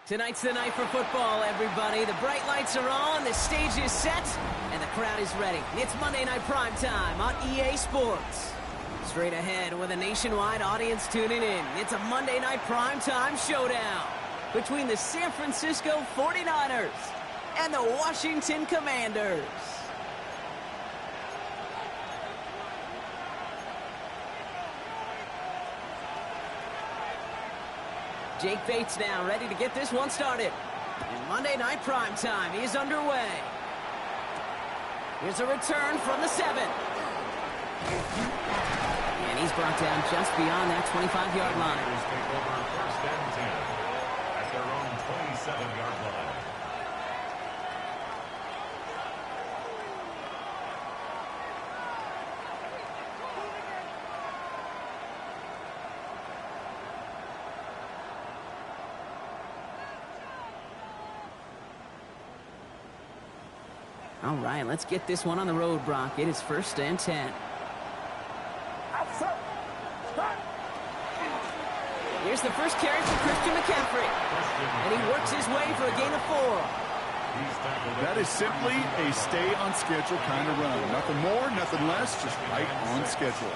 Tonight's the night for football, everybody. The bright lights are on, the stage is set, and the crowd is ready. It's Monday Night Primetime on EA Sports. Straight ahead with a nationwide audience tuning in, it's a Monday Night Primetime showdown between the San Francisco 49ers and the Washington Commanders. Jake Bates now ready to get this one started. And Monday Night Primetime is underway. Here's a return from the 7. And he's brought down just beyond that 25-yard line. Take over first and 10 at their own 27-yard line. All right, let's get this one on the road, Brock. It is first and 10. Here's the first carry for Christian McCaffrey. And he works his way for a gain of 4. That is simply a stay-on-schedule kind of run. Nothing more, nothing less, just right on schedule.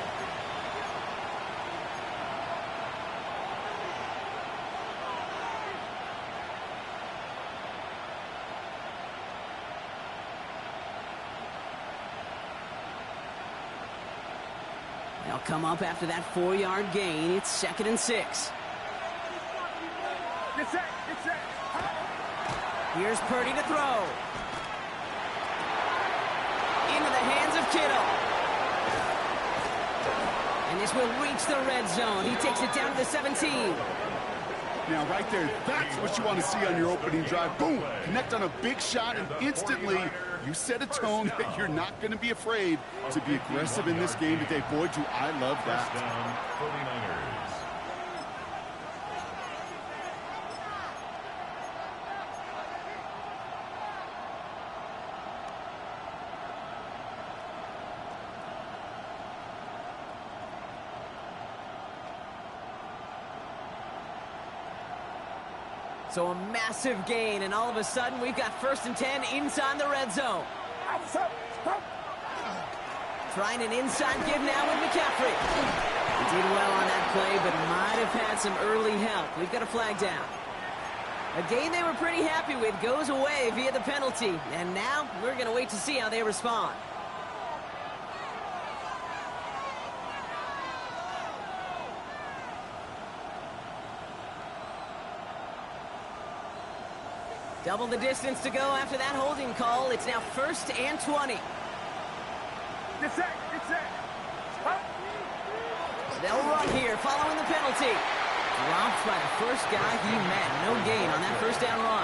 They'll come up after that 4-yard gain. It's 2nd and 6. Here's Purdy to throw. Into the hands of Kittle. And this will reach the red zone. He takes it down to the 17. Now, right there, that's what you want to see on your opening drive. Boom! Connect on a big shot, and instantly you set a tone that you're not going to be afraid to be aggressive in this game today. Boy, do I love that. First down, 49ers. So a massive gain, and all of a sudden we've got first and 10 inside the red zone. Trying an inside give now with McCaffrey. He did well on that play, but might have had some early help. We've got a flag down. A gain they were pretty happy with goes away via the penalty, and now we're going to wait to see how they respond. Double the distance to go after that holding call. It's now first and 20. They'll run here following the penalty. Dropped by the first guy he met. No gain on that first down run.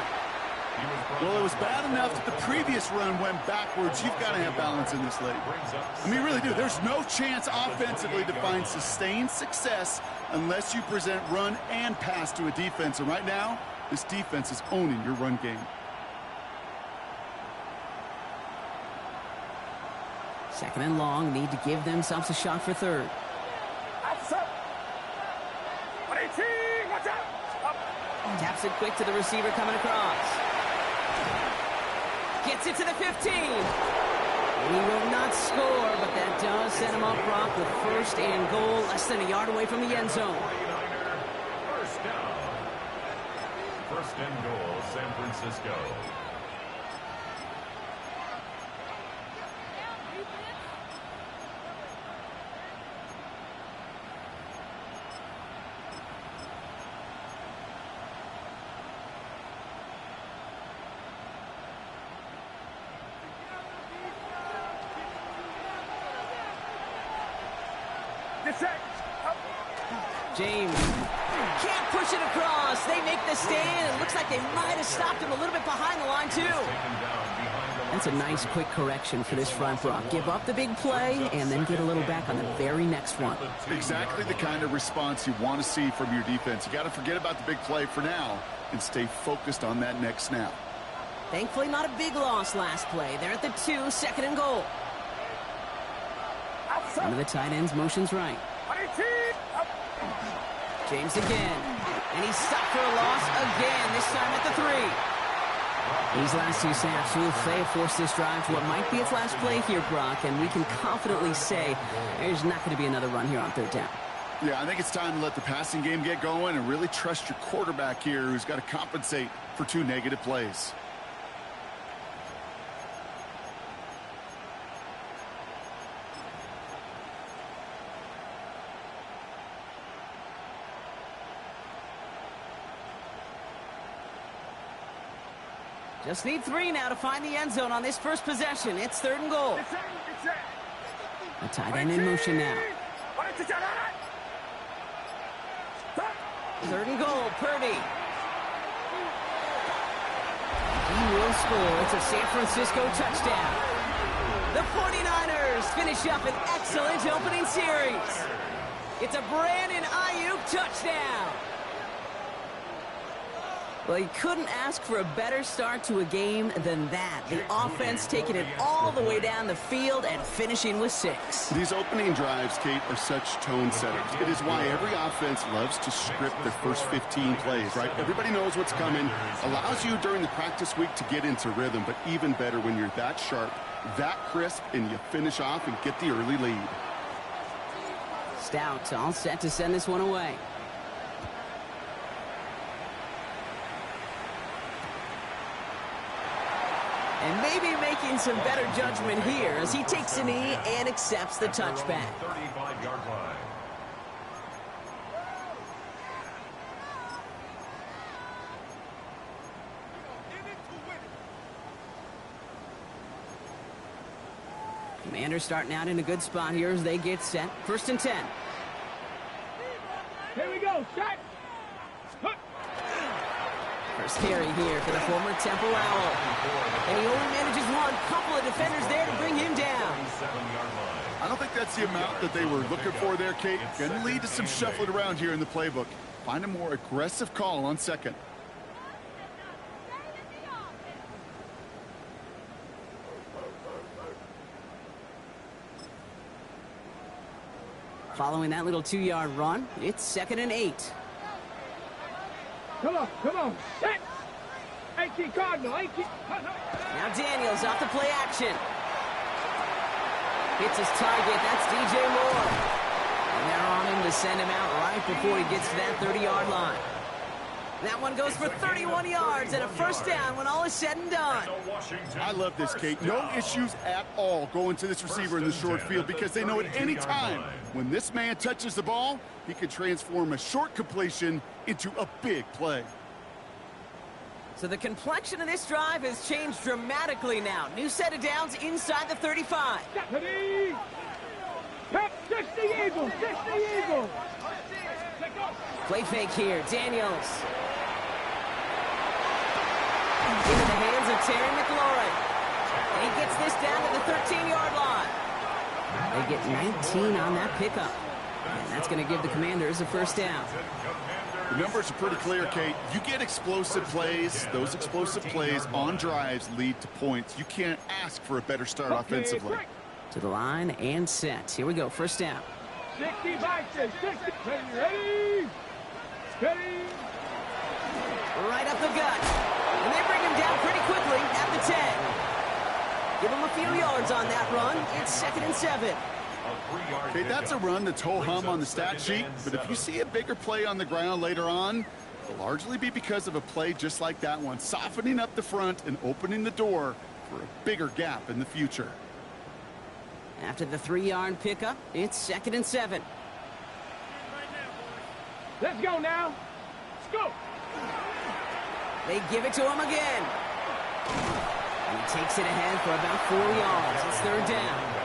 Well, it was bad enough that the previous run went backwards. You've got to have balance in this league. I mean, really do. There's no chance offensively to find sustained success unless you present run and pass to a defense. And right now, this defense is owning your run game. Second and long, need to give themselves a shot for third. Taps it quick to the receiver coming across. Gets it to the 15. He will not score, but that does set him up, Brock, with first and goal, less than a yard away from the end zone. First down. First and goal, San Francisco. James can't push it across. They make the stand. It looks like they might have stopped him a little bit behind the line, too. That's a nice, quick correction for this front, Brock. Give up the big play and then get a little back on the very next one. Exactly the kind of response you want to see from your defense. You got to forget about the big play for now and stay focused on that next snap. Thankfully, not a big loss last play. They're at the 2, 2nd and goal. One of the tight ends motions right. James again. And he's stopped for a loss again, this time at the 3. These last two snaps will force this drive to what might be its last play here, Brock, and we can confidently say there's not going to be another run here on third down. Yeah, I think it's time to let the passing game get going and really trust your quarterback here, who's got to compensate for 2 negative plays. Just need 3 now to find the end zone on this first possession. It's 3rd and goal. A tight end in motion now. 3rd and goal, Purdy. He will score. It's a San Francisco touchdown. The 49ers finish up an excellent opening series. It's a Brandon Ayuk touchdown. Well, you couldn't ask for a better start to a game than that. The offense taking it all the way down the field and finishing with 6. These opening drives, Kate, are such tone setters. It is why every offense loves to script their first 15 plays, right? Everybody knows what's coming. Allows you during the practice week to get into rhythm, but even better when you're that sharp, that crisp, and you finish off and get the early lead. Stout all set to send this one away. And maybe making some better judgment here as he takes a knee and accepts the touchback. 35-yard line. Commanders starting out in a good spot here as they get set. 1st and 10. Here we go, set. First carry here for the former Temple Owl. And he only manages one. Couple of defenders there to bring him down. I don't think that's the amount that they were looking for there, Kate. Going to lead to some shuffling around here in the playbook. Find a more aggressive call on 2nd. Following that little 2-yard run, it's 2nd and 8. Come on, set. 18 Cardinal, 18. Now Daniels off the play action. Hits his target, that's DJ Moore. And they're on him to send him out right before he gets to that 30-yard line. That one goes for 31 yards and a first down when all is said and done. I love this, Kate. No issues at all going to this receiver in the short field because they know at any time when this man touches the ball, he could transform a short completion into a big play. So the complexion of this drive has changed dramatically now. New set of downs inside the 35. Ready. Pep, 60 Eagles, 60 Eagles. Play fake here, Daniels. Into the hands of Terry McLaurin. And he gets this down to the 13-yard line. They get 19 on that pickup. And that's going to give the Commanders a first down. The numbers are pretty clear, Kate. You get explosive plays. Those explosive plays on drives lead to points. You can't ask for a better start offensively. To the line and set. Here we go, first down. 60 boxes, 60. Ready. Ready. Right up the gut. And they bring him down pretty quickly at the 10. Give him a few yards on that run. It's 2nd and 7. Okay, that's a run that's ho-hum on the stat sheet, but if you see a bigger play on the ground later on, it'll largely be because of a play just like that one, softening up the front and opening the door for a bigger gap in the future. After the 3-yard pickup, it's 2nd and 7. Let's go now. Let's go. They give it to him again. And he takes it ahead for about 4 yards. It's 3rd down.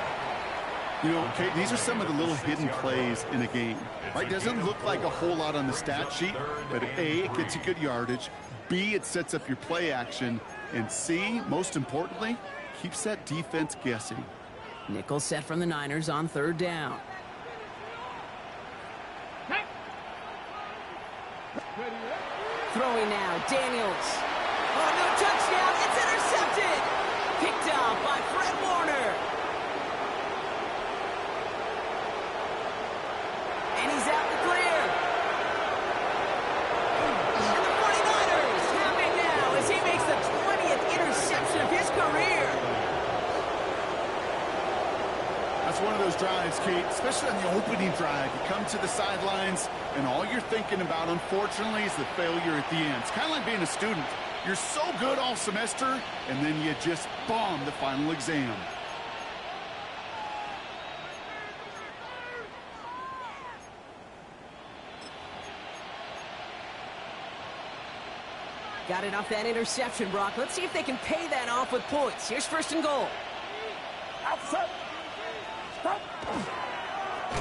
You know, Kate, these are some of the little hidden plays in a game, right? Doesn't look like a whole lot on the stat sheet, but A, it gets you good yardage, B, it sets up your play action, and C, most importantly, keeps that defense guessing. Nickel set from the Niners on 3rd down. Throwing now, Daniels. Oh, no touchdown. It's intercepted. Picked off by Fred Warner. And he's out to clear. drives, Kate, especially on the opening drive. You come to the sidelines, and all you're thinking about, unfortunately, is the failure at the end. It's kind of like being a student. You're so good all semester, and then you just bomb the final exam. Got it off that interception, Brock. Let's see if they can pay that off with points. Here's first and goal. Outside. Stop.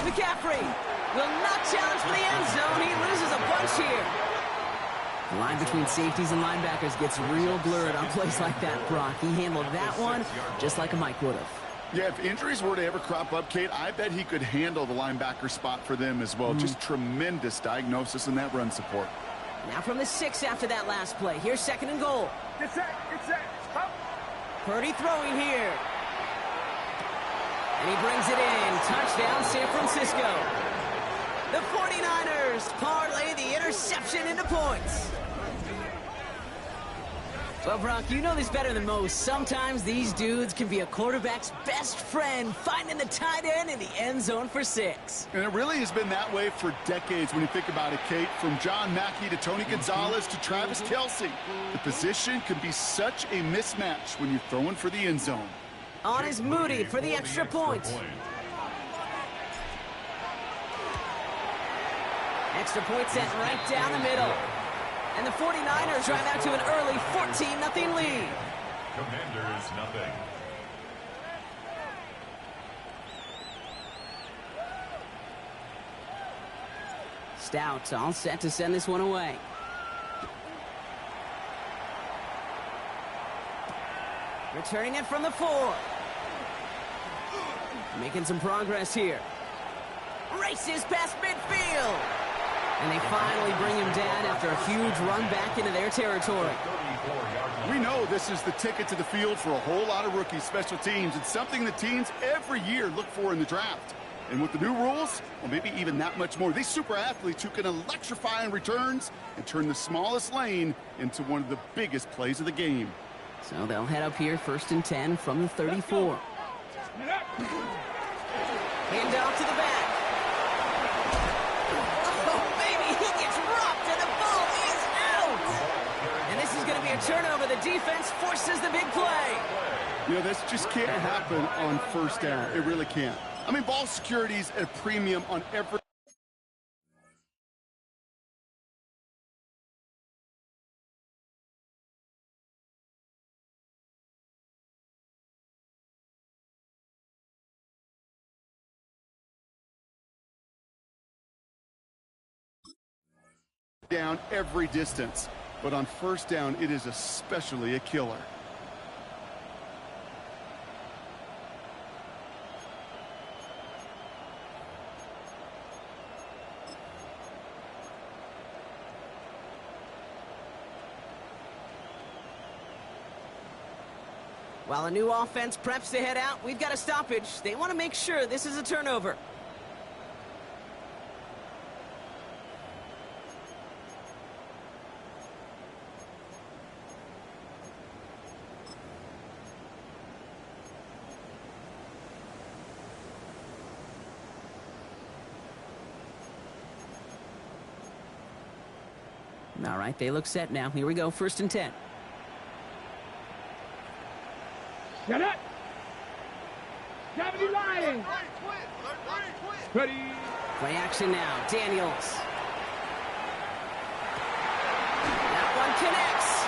McCaffrey will not challenge for the end zone. He loses a bunch here. The line between safeties and linebackers gets real blurred on plays like that, Brock. He handled that one just like a Mike would have. Yeah, if injuries were to ever crop up, Kate, I bet he could handle the linebacker spot for them as well. Just tremendous diagnosis in that run support. Now from the 6 after that last play. Here's second and goal. Get set. Stop. Purdy throwing here. And he brings it in. Touchdown, San Francisco. The 49ers parlay the interception into points. Well, Brock, you know this better than most. Sometimes these dudes can be a quarterback's best friend, finding the tight end in the end zone for 6. And it really has been that way for decades when you think about it, Kate. From John Mackey to Tony Gonzalez to Travis Kelce. The position can be such a mismatch when you're throwing for the end zone. On is Moody for the extra point. Extra point set right down the middle. And the 49ers drive out to an early 14-0 lead. Commanders, nothing. Stout all set to send this one away. Returning it from the 4. Making some progress here. Races past midfield. And they finally bring him down after a huge run back into their territory. We know this is the ticket to the field for a whole lot of rookie special teams. It's something the teams every year look for in the draft. And with the new rules, well, maybe even that much more. These super athletes who can electrify in returns and turn the smallest lane into one of the biggest plays of the game. So they'll head up here, 1st and 10 from the 34. Hand off to the back. A turnover. The defense forces the big play. You know, this just can't happen on first down. It really can't. I mean, ball security's at a premium on every down every distance. But on first down, it is especially a killer. While a new offense preps to head out, we've got a stoppage. They want to make sure this is a turnover. All right, they look set now. Here we go, 1st and 10. Get it. Gravity line. Ready. Play action now. Daniels. That one connects.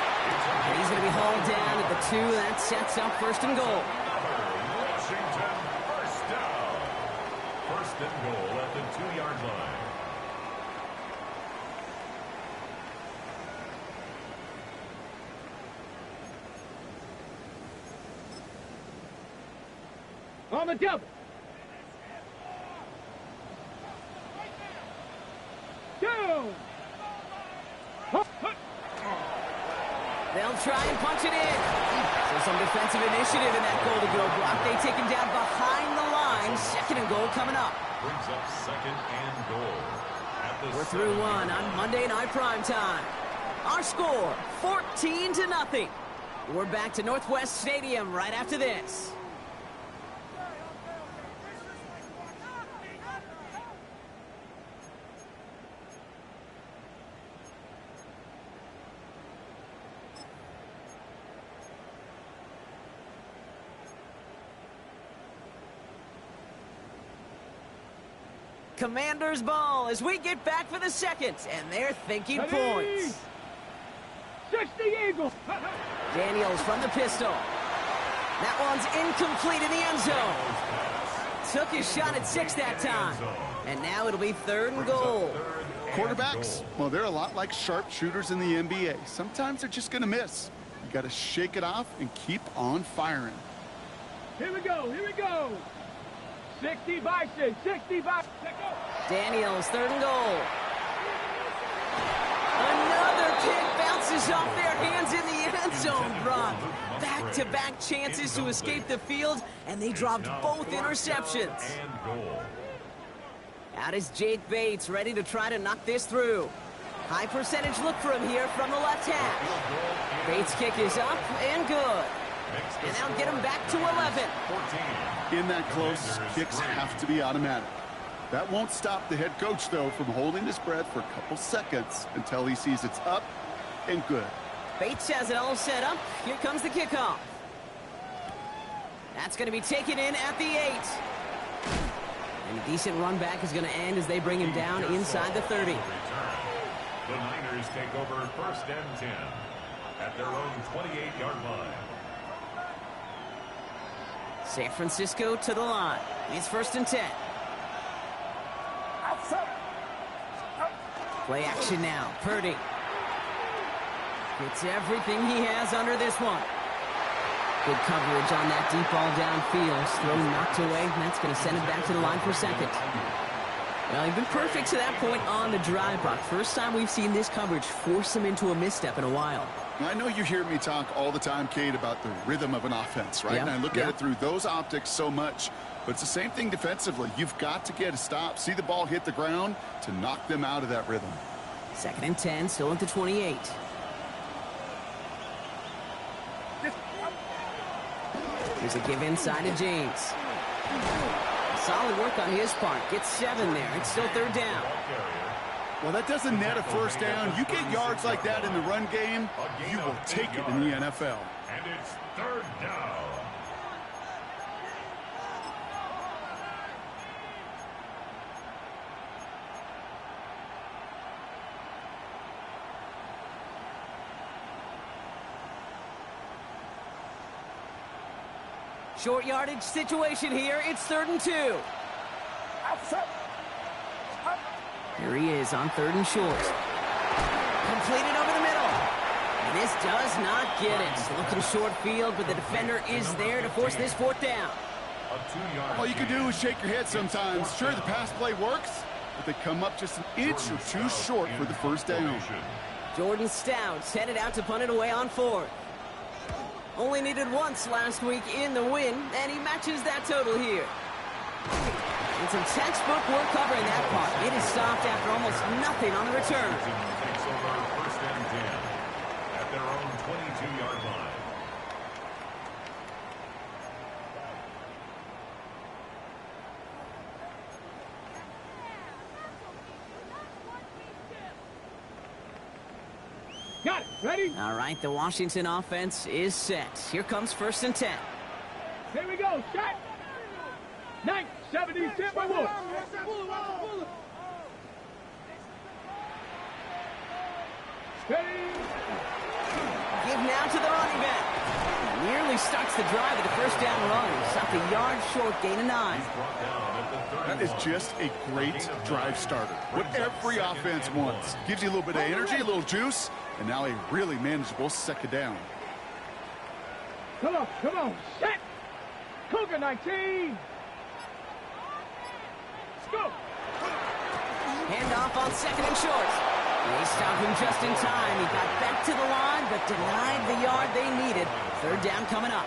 And he's going to be hauled down at the 2. That sets up 1st and goal. Washington, first down. 1st and goal at the 2-yard line. On the double. Down. They'll try and punch it in. So some defensive initiative in that goal to go block. They take him down behind the line. 2nd and goal coming up. Brings up 2nd and goal. We're through 1 on Monday Night Primetime. Our score, 14-0. We're back to Northwest Stadium right after this. Commander's ball as we get back for the second, and they're thinking points. 60 Eagles. Daniels from the pistol. That one's incomplete in the end zone. Took his shot at 6 that time. And now it'll be 3rd and goal. Quarterbacks, well, they're a lot like sharpshooters in the NBA. Sometimes they're just going to miss. You got to shake it off and keep on firing. Here we go. 60 Bison. 60 Bison. Daniels, 3rd and goal. Another kick bounces off their hands in the end zone, Brock. Back-to-back chances to escape the field, and they dropped both interceptions. Out is Jake Bates, ready to try to knock this through. High percentage look for him here from the left half. Bates' kick is up and good. And that'll get him back to 11. In that close, kicks have to be automatic. That won't stop the head coach, though, from holding his breath for a couple seconds until he sees it's up and good. Bates has it all set up. Here comes the kickoff. That's going to be taken in at the 8. And a decent run back is going to end as they bring him down inside the 30. The Niners take over 1st and 10 at their own 28-yard line. San Francisco to the line. It's 1st and 10. Play action now. Purdy. Gets everything he has under this one. Good coverage on that deep ball downfield. Throw knocked away, and that's going to send it back to the line for 2nd. Well, he's been perfect to that point on the drive, Brock. First time we've seen this coverage force him into a misstep in a while. I know you hear me talk all the time, Kate, about the rhythm of an offense, right? And I look at it through those optics so much. But it's the same thing defensively. You've got to get a stop, see the ball hit the ground to knock them out of that rhythm. 2nd and 10, still at the 28. Here's a give inside to James. Solid work on his part. Gets 7 there. It's still 3rd down. Well, that doesn't net a 1st down. You get yards like that in the run game, you will take it in the NFL. And it's 3rd down. Short yardage situation here. It's 3rd and 2. Here he is on 3rd and short. Completed over the middle. And this does not get it. Looking short field, but the defender is there to force this 4th down. All you can do is shake your head sometimes. Sure, the pass play works, but they come up just an inch or 2 short for the 1st down. Jordan Stout's headed out to punt it away on 4th. Only needed once last week in the win, and he matches that total here. And some textbook work covering that part. It is stopped after almost nothing on the return. Takes over 1st and 10 at their own 22-yard line. Got it. Ready? All right, the Washington offense is set. Here comes 1st and 10. Here we go. Shot. 9, 70, 10 by 1. Steady. Give now to the running back. Nearly starts the drive at the 1st down run. Stopped a yard short, gain of 9. That is just a great drive starter. What every offense wants. Gives you a little bit of energy, a little juice, and now a really manageable 2nd down. Come on. Set. Cougar 19. Let's go. Handoff on 2nd and short. They stopped him just in time. He got back to the line, but denied the yard they needed. 3rd down coming up.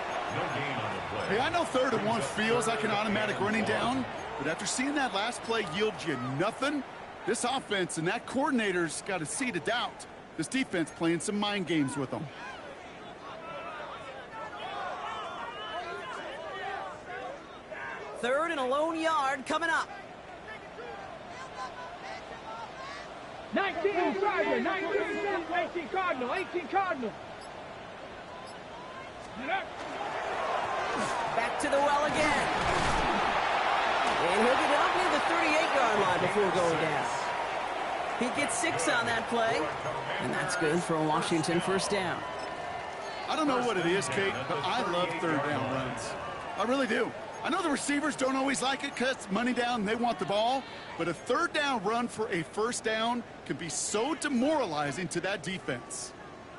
Hey, I know 3rd and 1 feels like an automatic running down, but after seeing that last play yield you nothing, this offense and that coordinator's got a seed of doubt. This defense playing some mind games with them. Third and a lone yard coming up. 19 Tiger, 19 Cardinal, 18 Cardinal. Back to the well again. And he'll get it up near the 38-yard line before going down. He gets 6 on that play, and that's good for a Washington first down. I don't know what it is, Kate, but I love third down runs. I really do. I know the receivers don't always like it because it's money down and they want the ball, but a third down run for a first down can be so demoralizing to that defense.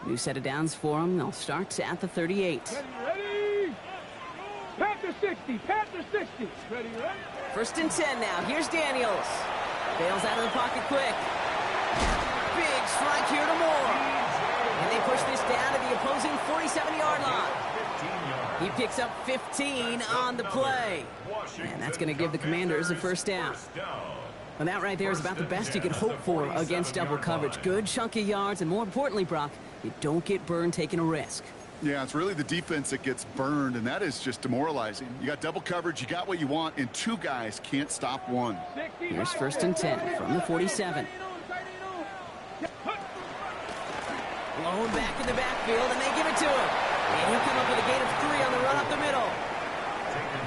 New set of downs for them. They'll start at the 38. Ready? Panther 60, Panther 60. Ready? First and 10 now. Here's Daniels. Bails out of the pocket quick. Big strike here to Moore. And they push this down to the opposing 47-yard line. He picks up 15 on the play. And that's going to give the Commanders a first down. Well, that right there is about the best you could hope for against double coverage. Good chunky yards, and more importantly, Brock, you don't get burned taking a risk. Yeah, it's really the defense that gets burned, and that is just demoralizing. You got double coverage, you got what you want, and 2 guys can't stop one. Here's first and 10 from the 47. Blown back in the backfield, and they give it to him. And he'll come up with a gain of 3 on the run up the middle.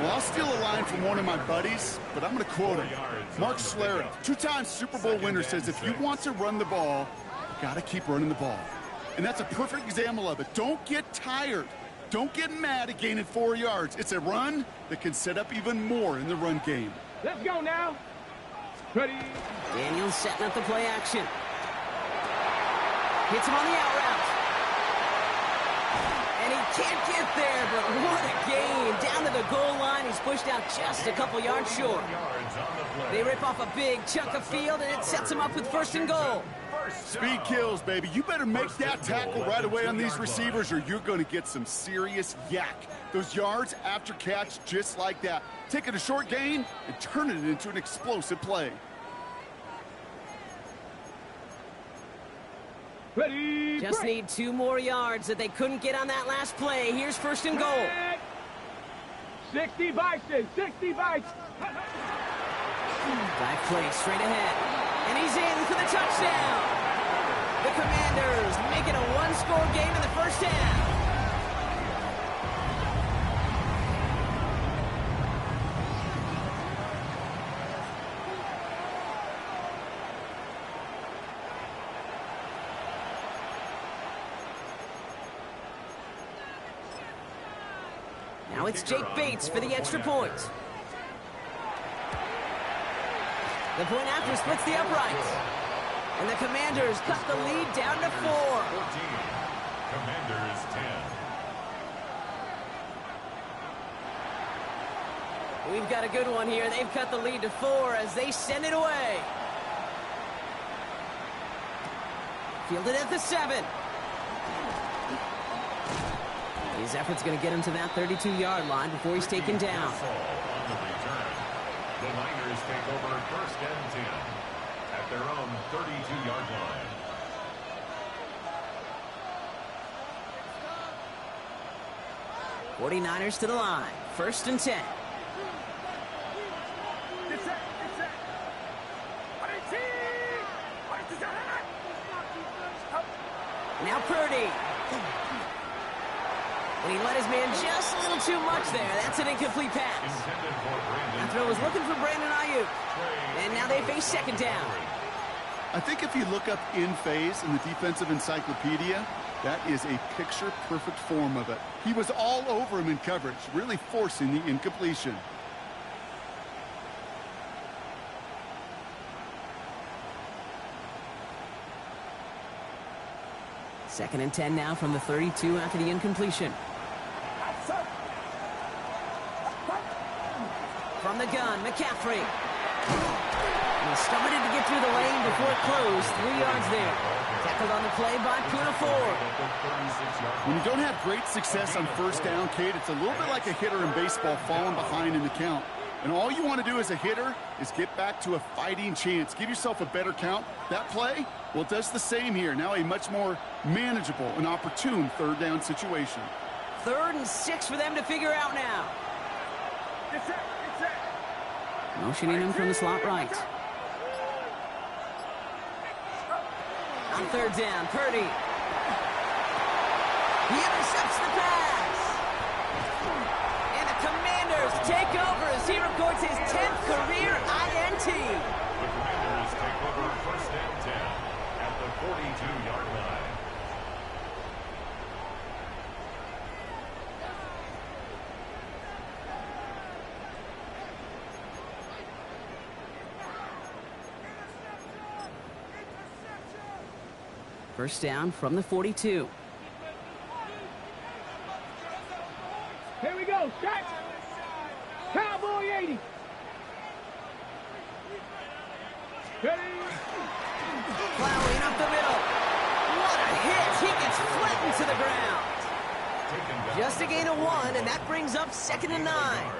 Well, I'll steal a line from one of my buddies, but I'm going to quote him. Mark Schlereth, 2-time Super Bowl winner, says if you want to run the ball, you got to keep running the ball. And that's a perfect example of it. Don't get tired. Don't get mad at gaining 4 yards. It's a run that can set up even more in the run game. Let's go now. Ready? Daniels setting up the play action. Hits him on the out route. And he can't get there, but what a gain. Down to the goal line. He's pushed out just a couple yards short. They rip off a big chunk of field, and it sets him up with first and goal. Speed kills, baby. You better make that tackle right away on these receivers, or you're going to get some serious yak. Those yards after catch, just like that. Taking a short gain and turning it into an explosive play. Ready? Just need 2 more yards that they couldn't get on that last play. Here's first and goal. 60 Bison, 60 Bison. Back play straight ahead. And he's in for the touchdown. The Commanders making a 1-score game in the first half. Now it's Jake Bates for the extra point. The point after splits the uprights. And the Commanders cut the lead down to 4. 14. Commanders 10. We've got a good one here. They've cut the lead to 4 as they send it away. Fielded at the 7. His effort's going to get him to that 32-yard line before he's taken down. On the return, the Niners take over first and 10 at their own 32-yard line. '49ers to the line. First and 10. Now Purdy. And he let his man just a little too much there. That's an incomplete pass. That throw was looking for Brandon Ayuk. And now they face second down. I think if you look up in phase in the defensive encyclopedia, that is a picture-perfect form of it. He was all over him in coverage, really forcing the incompletion. Second and 10 now from the 32 after the incompletion. From the gun, McCaffrey. And he started to get through the lane before it closed. 3 yards there. Tackled on the play by Puna Ford. When you don't have great success on first down, Kate, it's a little bit like a hitter in baseball falling behind in the count. And all you want to do as a hitter is get back to a fighting chance. Give yourself a better count. That play, well, it does the same here. Now a much more manageable and opportune third down situation. 3rd and 6 for them to figure out now. Motioning him from the slot right. On 3rd down, Purdy. He intercepts the pass. And the Commanders take over as he records his 10th career INT. The Commanders take over first and 10 at the 42-yard line. First down from the 42. Here we go. Set. Cowboy 80. Ready. Plowing up the middle. What a hit. He gets flattened to the ground. Just a gain of 1, and that brings up 2nd and 9.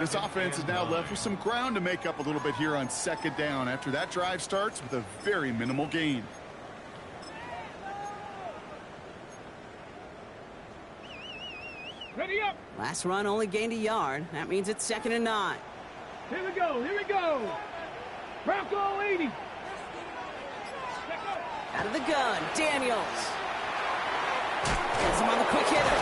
This offense is now left with some ground to make up a little bit here on 2nd down after that drive starts with a very minimal gain. Ready up. Last run only gained a yard. That means it's 2nd and 9. Here we go. Here we go. Bronco 80. Out of the gun, Daniels. Gets him on the quick hitter.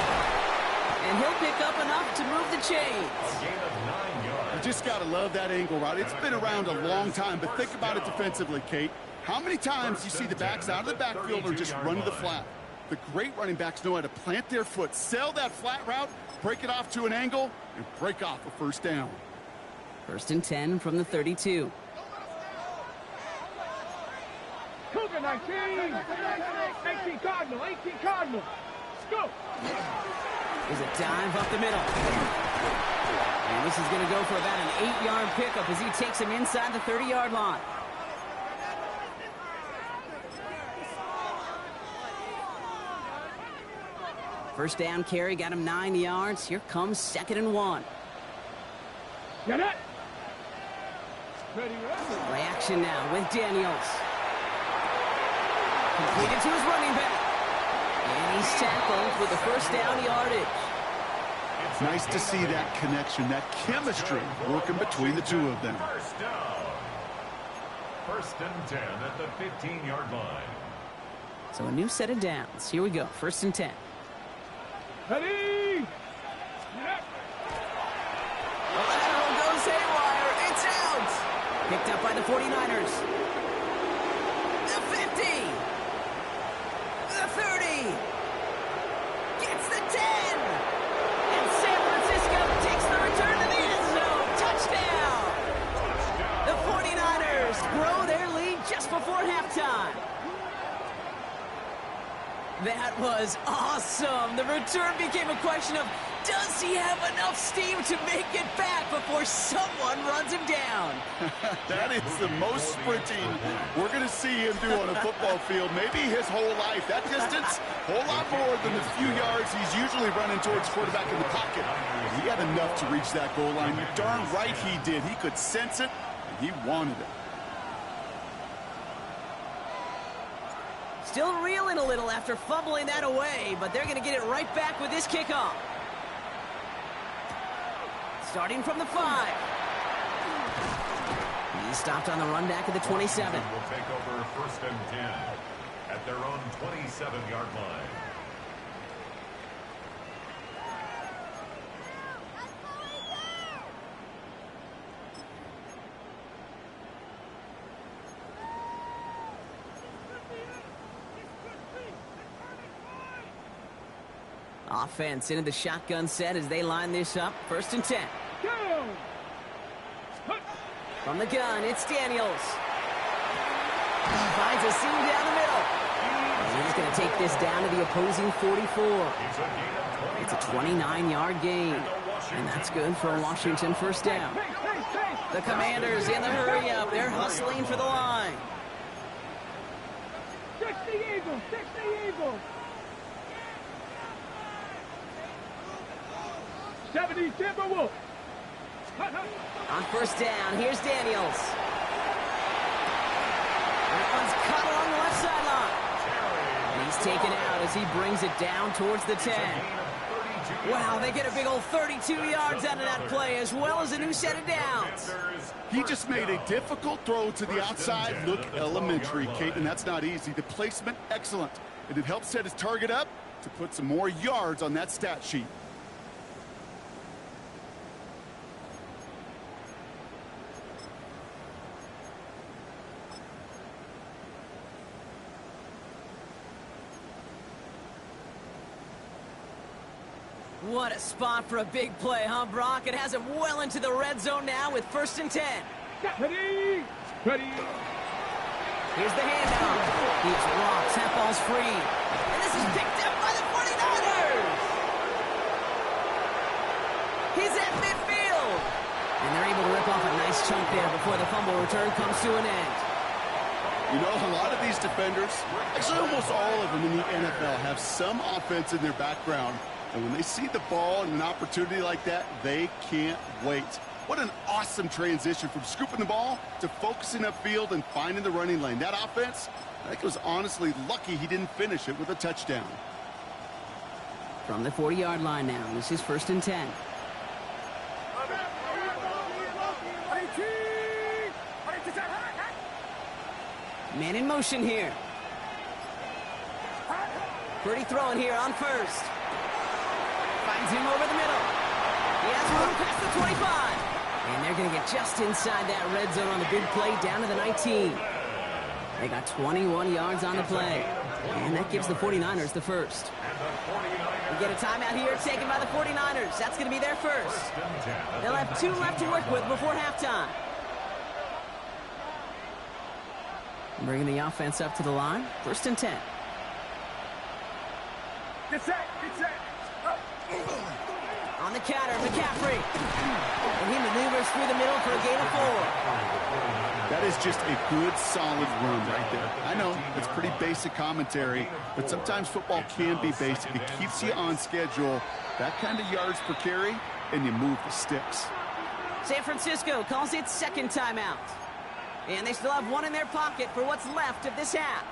And he'll pick up enough to move the chains. A gain of 9 yards. You just got to love that angle route. It's been around a long time, but think about it defensively, Kate. How many times you see the backs out of the backfield or just run to the flat? The great running backs know how to plant their foot, sell that flat route, break it off to an angle, and break off a first down. First and 10 from the 32. Cougar 19. 18 Cardinal. 18 Cardinal. Let's go. There's a dive up the middle. And this is going to go for about an 8-yard pickup as he takes him inside the 30-yard line. First down carry got him 9 yards. Here comes 2nd and 1. Get it. Ready, Play action now with Daniels. Completed to his running back. And he's tackled with the first down yardage. It's nice to see that connection, that chemistry working between the two of them. First down. First and 10 at the 15-yard line. So a new set of downs. Here we go. First and 10. Ready. The lateral goes haywire. It's out. Picked up by the 49ers. The 50. The 30. Gets the 10. And San Francisco takes the return to the end zone. Touchdown. The 49ers grow their lead just before halftime. That was awesome. The return became a question of, does he have enough steam to make it back before someone runs him down? That is the most sprinting we're going to see him do on a football field, maybe his whole life. That distance, a whole lot more than the few yards he's usually running towards quarterback in the pocket. He had enough to reach that goal line. You're darn right he did. He could sense it, and he wanted it. Still reeling a little after fumbling that away, but they're going to get it right back with this kickoff. Starting from the 5. He's stopped on the run back at the 27. Will take over first and 10 at their own 27-yard line. Offense into the shotgun set as they line this up. First and 10. Go. From the gun, it's Daniels. He finds a seam down the middle. And he's going to take this down to the opposing 44. It's a 29-yard gain. And that's good for a Washington first down. The Commanders in the hurry-up. They're hustling for the line. 60 Eagles. 60 Eagles. 70 Timberwolves. On first down, here's Daniels. That one's caught along the left sideline. And he's taken out as he brings it down towards the 10. Wow, they get a big old 32 yards out of that play, as well as a new set of downs. He just made a difficult throw to the outside. Look elementary, Kate, and that's not easy. The placement, excellent. And it helps set his target up to put some more yards on that stat sheet. What a spot for a big play, huh, Brock? It has him well into the red zone now with 1st and 10. Ready? Ready? Here's the handoff. He's rocks. That ball's free. And this is picked up by the 49ers. He's at midfield. And they're able to rip off a nice chunk there before the fumble return comes to an end. You know, a lot of these defenders, actually almost all of them in the NFL, have some offense in their background. And when they see the ball and an opportunity like that, they can't wait. What an awesome transition from scooping the ball to focusing upfield and finding the running lane. That offense, I think it was honestly lucky he didn't finish it with a touchdown. From the 40-yard line now, this is 1st and 10. Man in motion here. Pretty throwing here on 1st. Finds him over the middle. He has room past the 25. And they're going to get just inside that red zone on the big play down to the 19. They got 21 yards on the play. And that gives the 49ers the first. We get a timeout here taken by the 49ers. That's going to be their first. They'll have 2 left to work with before halftime. Bringing the offense up to the line. 1st and 10. Get set! Get set! On the counter, McCaffrey. And he maneuvers through the middle for a gain of 4. That is just a good, solid run right there. I know, it's pretty basic commentary, but sometimes football can be basic. It keeps you on schedule. That kind of yards per carry, and you move the sticks. San Francisco calls it 2nd timeout. And they still have 1 in their pocket for what's left of this half.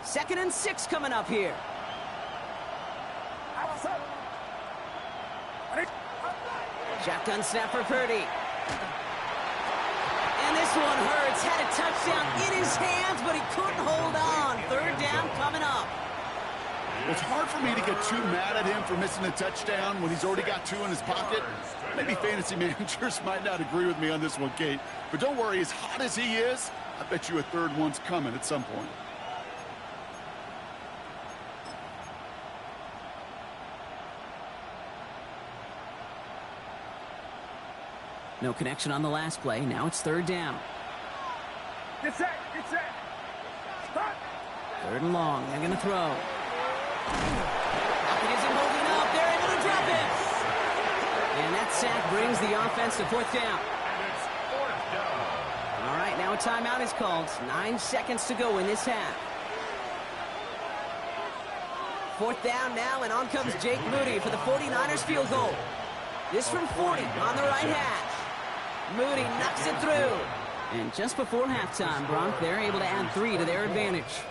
Second and 6 coming up here. Shotgun snap for Purdy. And this one hurts. Had a touchdown in his hands, but he couldn't hold on. 3rd down coming up. It's hard for me to get too mad at him for missing a touchdown when he's already got 2 in his pocket. Maybe fantasy managers might not agree with me on this one, Kate. But don't worry, as hot as he is, I bet you a 3rd one's coming at some point. No connection on the last play. Now it's 3rd down. Get set! Get set! Stop! 3rd and long. They're going to throw. It isn't holding up. They're able to drop it. And that sack brings the offense to 4th down. And it's 4th down. All right, now a timeout is called. 9 seconds to go in this half. 4th down now, and on comes Jake Moody for the 49ers field goal. This from 40 on the right hash. Moody knocks it through. And just before halftime, Bronk, they're able to add 3 to their advantage.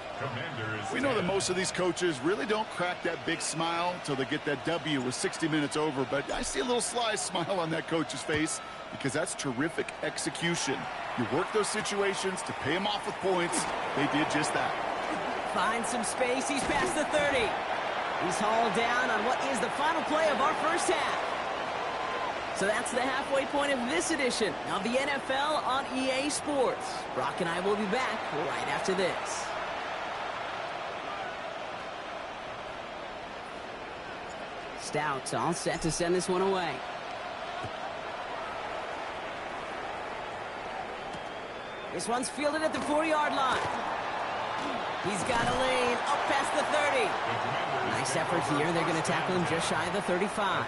We know that most of these coaches really don't crack that big smile until they get that W with 60 minutes over, but I see a little sly smile on that coach's face because that's terrific execution. You work those situations to pay them off with points. They did just that. Finds some space. He's past the 30. He's hauled down on what is the final play of our first half. So that's the halfway point of this edition of the NFL on EA Sports. Brock and I will be back right after this. Stout all set to send this one away. This one's fielded at the 4-yard line. He's got a lane up past the 30. Nice effort here. They're going to tackle him just shy of the 35.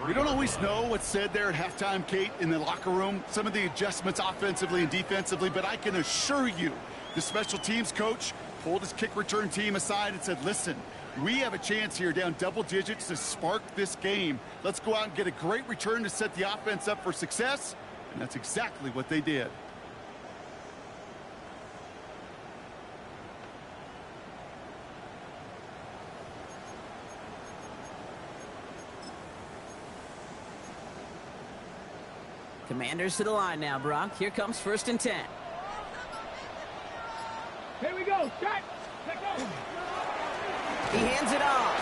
We don't always know what's said there at halftime, Kate, in the locker room, some of the adjustments offensively and defensively, but I can assure you the special teams coach pulled his kick return team aside and said, listen, we have a chance here down double digits to spark this game. Let's go out and get a great return to set the offense up for success, and that's exactly what they did. Commanders to the line now, Brock. Here comes 1st and 10. Here we go. Shot. Let go. He hands it off.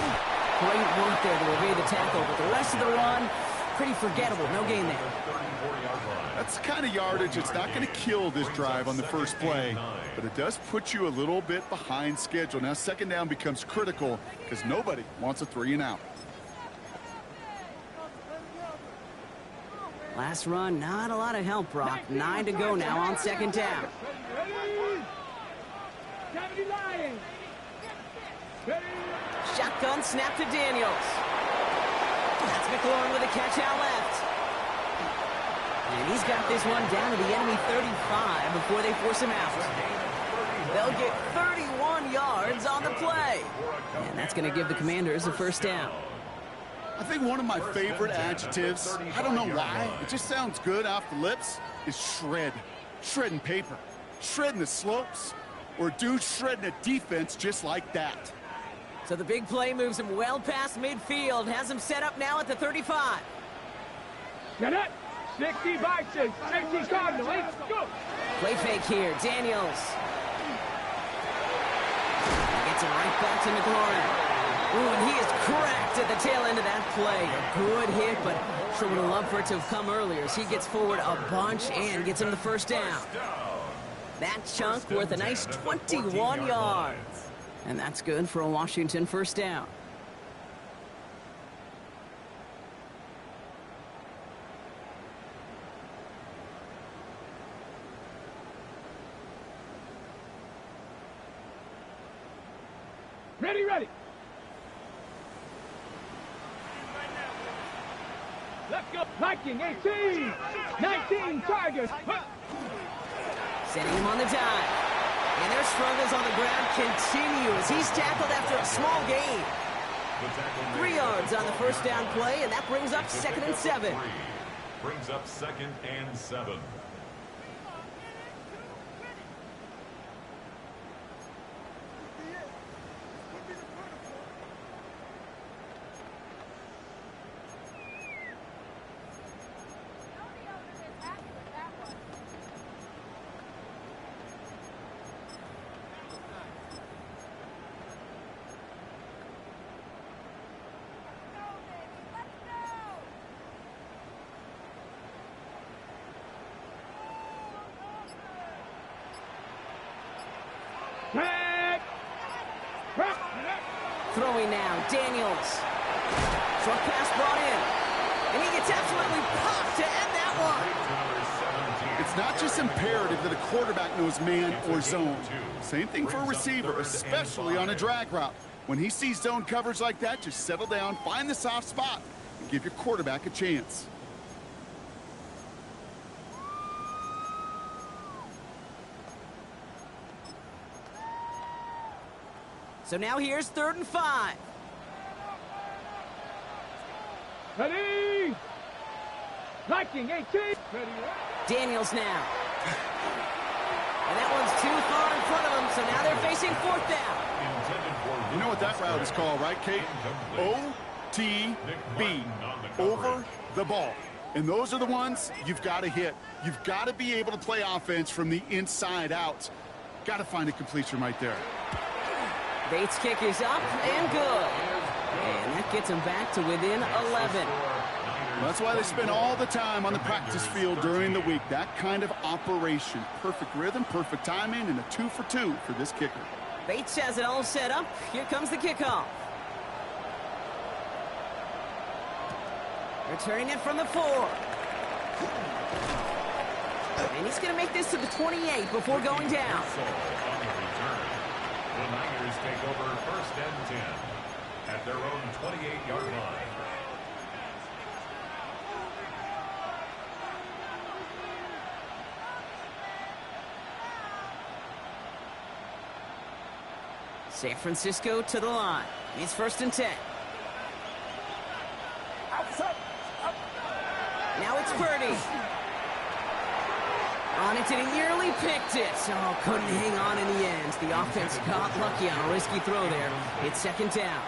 Great work there to evade the tackle, but the rest of the run, pretty forgettable. No gain there. That's the kind of yardage it's not going to kill this drive on the first play, but it does put you a little bit behind schedule. Now 2nd down becomes critical because nobody wants a 3 and out. Last run, not a lot of help, Brock. 9 to go now on 2nd down. Shotgun snap to Daniels. That's McLaurin with a catch out left. And he's got this one down to the enemy 35 before they force him out. They'll get 31 yards on the play. And that's going to give the Commanders a 1st down. I think one of my favorite adjectives, I don't know why, it just sounds good off the lips, is shred. Shredding paper, shredding the slopes, or dude shredding a defense just like that. So the big play moves him well past midfield, has him set up now at the 35. Get it. 60 by 6. 60 Cardinal. Let's go. Play fake here. Daniels. Gets it right back to McLaurin. Ooh, and he is cracked at the tail end of that play. A good hit, but sure would have loved for it to have come earlier as he gets forward a bunch and gets him the 1st down. That chunk worth a nice 21 yards. And that's good for a Washington 1st down. Ready, ready. Let's go. Viking 18. 19 Tigers. Setting him on the dive. And their struggles on the ground continue as he's tackled after a small gain. 3 yards on the 1st down play, and that brings up 2nd and 7. Brings up 2nd and 7. Throwing now, Daniels. Short pass brought in. And he gets absolutely popped to end that one. It's not just imperative that a quarterback knows man or zone. Same thing for a receiver, especially on a drag route. When he sees zone coverage like that, just settle down, find the soft spot, and give your quarterback a chance. So now here's 3rd and 5. Ready. Viking 18. Ready. Daniels now. And that one's too far in front of him, so now they're facing 4th down. You know what that route is called, right, Kate? OTB. Over the ball. And those are the ones you've got to hit. You've got to be able to play offense from the inside out. Got to find a completion right there. Bates' kick is up and good. And that gets him back to within 11. Well, that's why they spend all the time on the practice field during the week. That kind of operation. Perfect rhythm, perfect timing, and a 2 for 2 for this kicker. Bates has it all set up. Here comes the kickoff. Returning it from the 4. And he's going to make this to the 28 before going down. The Niners take over 1st and 10 at their own 28-yard line. San Francisco to the line. It's 1st and 10. Now it's Purdy. On it, and he nearly picked it. Oh, couldn't hang on in the end. The offense got lucky on a risky throw there. It's 2nd down.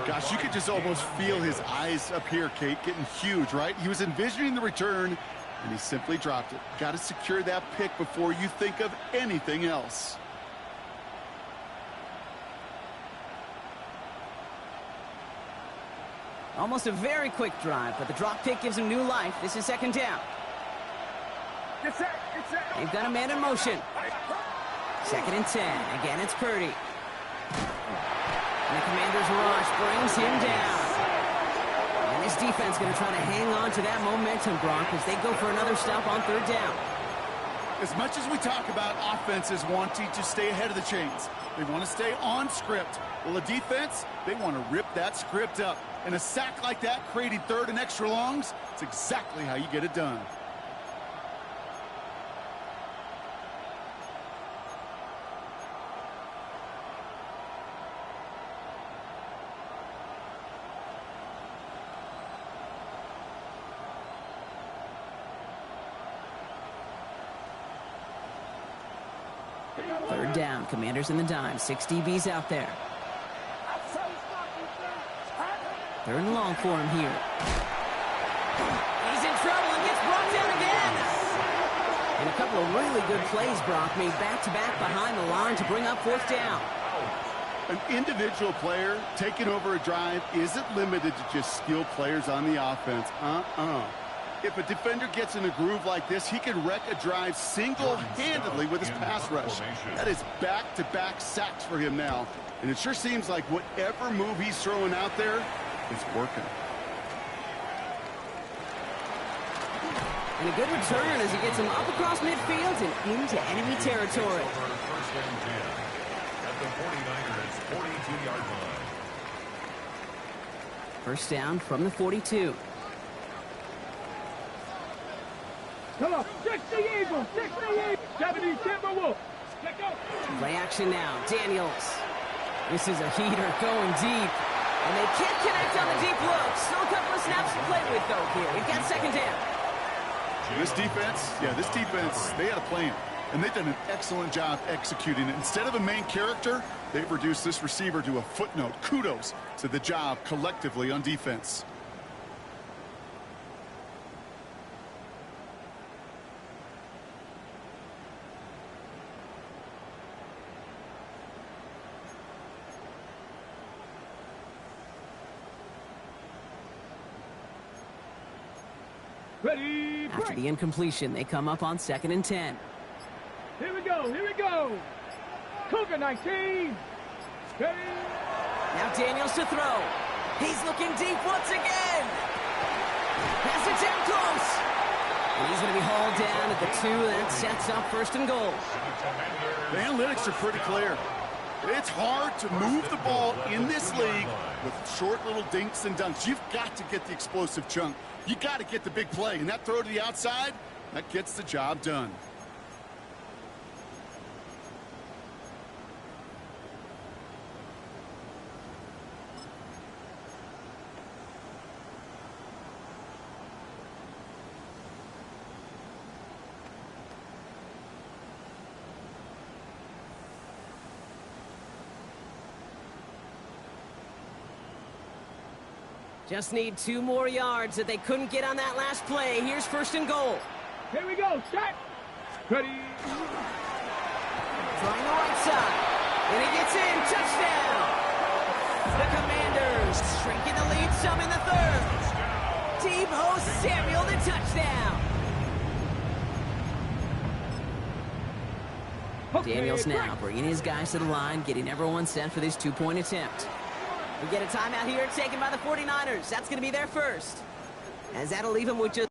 Gosh, you could just almost feel his eyes up here, Kate, getting huge, right? He was envisioning the return, and he simply dropped it. Got to secure that pick before you think of anything else. Almost a very quick drive, but the drop kick gives him new life. This is 2nd down. They've got a man in motion. 2nd and 10. Again, it's Purdy. And the Commanders' rush brings him down. And this defense going to try to hang on to that momentum, Brock, as they go for another stop on 3rd down. As much as we talk about offenses wanting to stay ahead of the chains, they want to stay on script. Well, a defense, they want to rip that script up. And a sack like that, creating 3rd and extra longs, it's exactly how you get it done. Third down, Commanders in the dime. 6 DBs out there. 3rd and long for him here. He's in trouble and gets brought down again. And a couple of really good plays, Brock, made back-to-back behind the line to bring up 4th down. An individual player taking over a drive isn't limited to just skilled players on the offense. If a defender gets in a groove like this, he can wreck a drive single-handedly with his pass rush. That is back-to-back sacks for him now. And it sure seems like whatever move he's throwing out there is working. And a good return as he gets him up across midfield and into enemy territory. First and 10 at the 49ers' 42-yard line. First down from the 42. Come on, 60 Eagles, 60 Eagles, 70 Timberwolves. Let's go. Play action now, Daniels. This is a heater going deep. And they can't connect on the deep look. Still a couple of snaps to play with, though, here. We've got 2nd down. This defense, they had a plan. And they've done an excellent job executing it. Instead of a main character, they've reduced this receiver to a footnote. Kudos to the job collectively on defense. Ready, After the incompletion, they come up on 2nd and 10. Here we go, here we go. Cougar 19. Ready. Now Daniels to throw. He's looking deep once again. Pass it down close. And he's going to be hauled down at the 2, and that sets up 1st and goal. The analytics are pretty clear. It's hard to move the ball in this league with short little dinks and dunks. You've got to get the explosive chunk. You got to get the big play. And that throw to the outside, that gets the job done. Just need 2 more yards that they couldn't get on that last play. Here's 1st and goal. Here we go, set. Ready. Trying the right side. And he gets in. Touchdown. The Commanders shrinking the lead some in the 3rd. Deebo Samuel, the touchdown. Okay, Daniels now bringing his guys to the line, getting everyone set for this 2-point attempt. We get a timeout here taken by the 49ers. That's going to be their first. As that'll leave them with just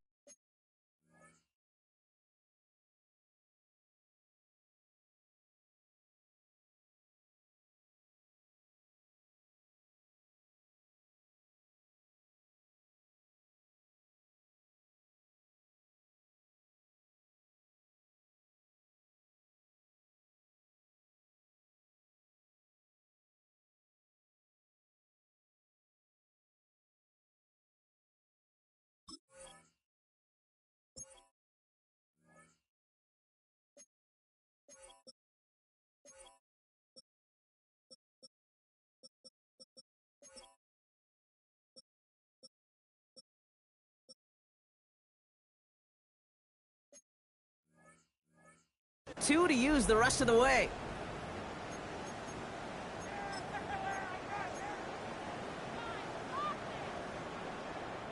2 to use the rest of the way.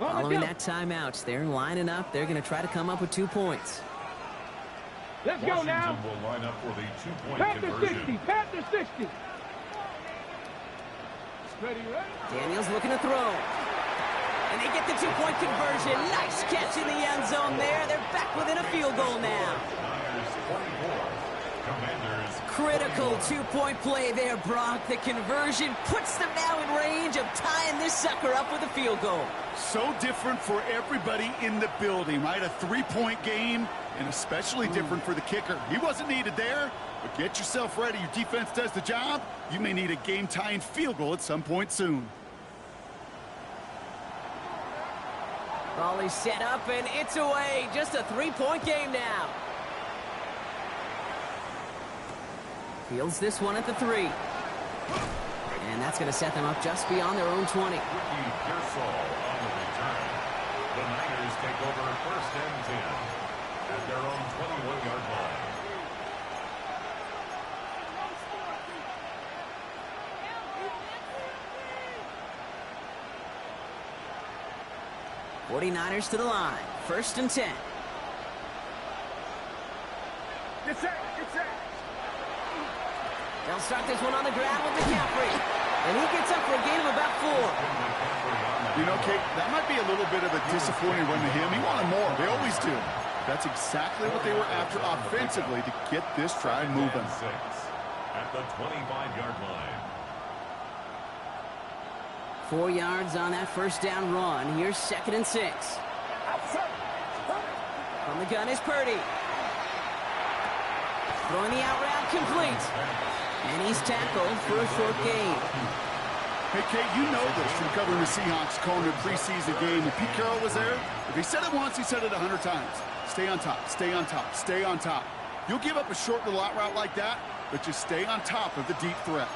Following that timeout, they're lining up. They're going to try to come up with 2 points. Let's go now. Washington will line up for the 2-point Pat the conversion. 60. Pat the 60. Ready, ready? Daniels looking to throw. And they get the 2-point conversion. Nice catch in the end zone there. They're back within a field goal now. Niners 24. Commanders. Critical 2-point play there, Brock. The conversion puts them now in range of tying this sucker up with a field goal. So different for everybody in the building, right? A 3-point game, and especially different for the kicker. He wasn't needed there, but get yourself ready. Your defense does the job. You may need a game-tying field goal at some point soon. Raleigh's set up, and it's away. Just a 3-point game now. Fields this one at the 3. And that's going to set them up just beyond their own 20. Ricky Pearsall on the return. The Niners take over 1st and 10 at their own 21-yard line. '49ers to the line. 1st and 10. Get set. Get set. They'll start this one on the ground with McCaffrey. And he gets up for a gain of about 4. You know, Kate, that might be a little bit of a disappointing run to him. He wanted more. They always do. That's exactly what they were after offensively to get this drive moving. 6 at the 25-yard line. 4 yards on that 1st down run. Here's 2nd and 6. From the gun is Purdy. Throwing the out route complete. And he's tackled for a short gain. Hey, Kate, you know this from covering the Seahawks, calling their preseason game. When Pete Carroll was there, if he said it once, he said it 100 times. Stay on top, stay on top, stay on top. You'll give up a short little out route like that, but just stay on top of the deep threat.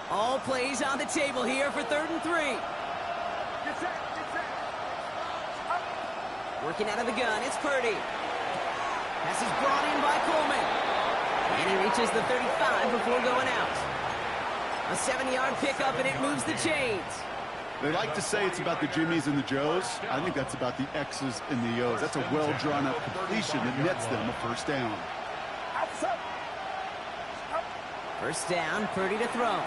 All plays on the table here for 3rd and 3. Get set. Get set. Working out of the gun, it's Purdy. Pass is brought in by Coleman. And he reaches the 35 before going out. A 7-yard pickup, and it moves the chains. They like to say it's about the Jimmies and the Joes. I think that's about the X's and the O's. That's a well-drawn-up completion that nets them a 1st down. 1st down, Purdy to throw.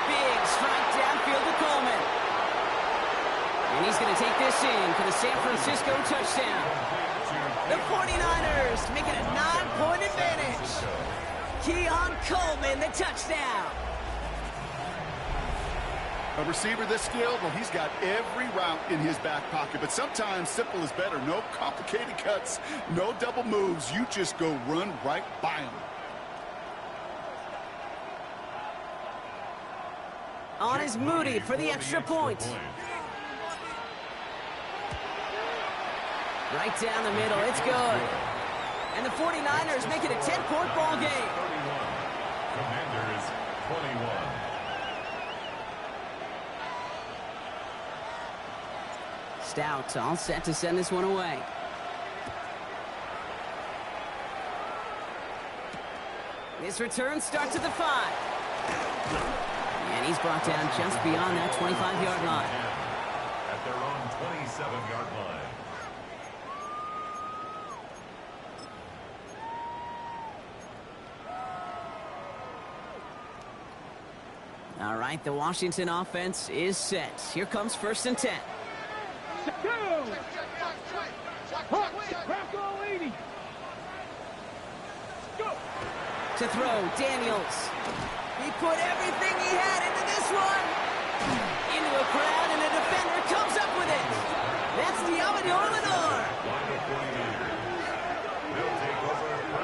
Big strike downfield to Coleman. And he's going to take this in for the San Francisco touchdown. The 49ers make it a 9-point advantage. Keon Coleman, the touchdown. A receiver this skilled, well, he's got every route in his back pocket. But sometimes simple is better. No complicated cuts, no double moves. You just go run right by him. On is Moody for the extra point. Right down the middle, it's good. And the 49ers make it a 10-point ball game. 31. Commanders 21. Stout all set to send this one away. This return starts at the 5. And he's brought down just beyond that 25-yard line. At their own 27-yard line. All right, the Washington offense is set. Here comes 1st and 10. Go! Crack all 80. Go! To throw, Daniels. He put everything he had into this one. Into a crowd, and a defender comes up with it. That's Diamador Lenore.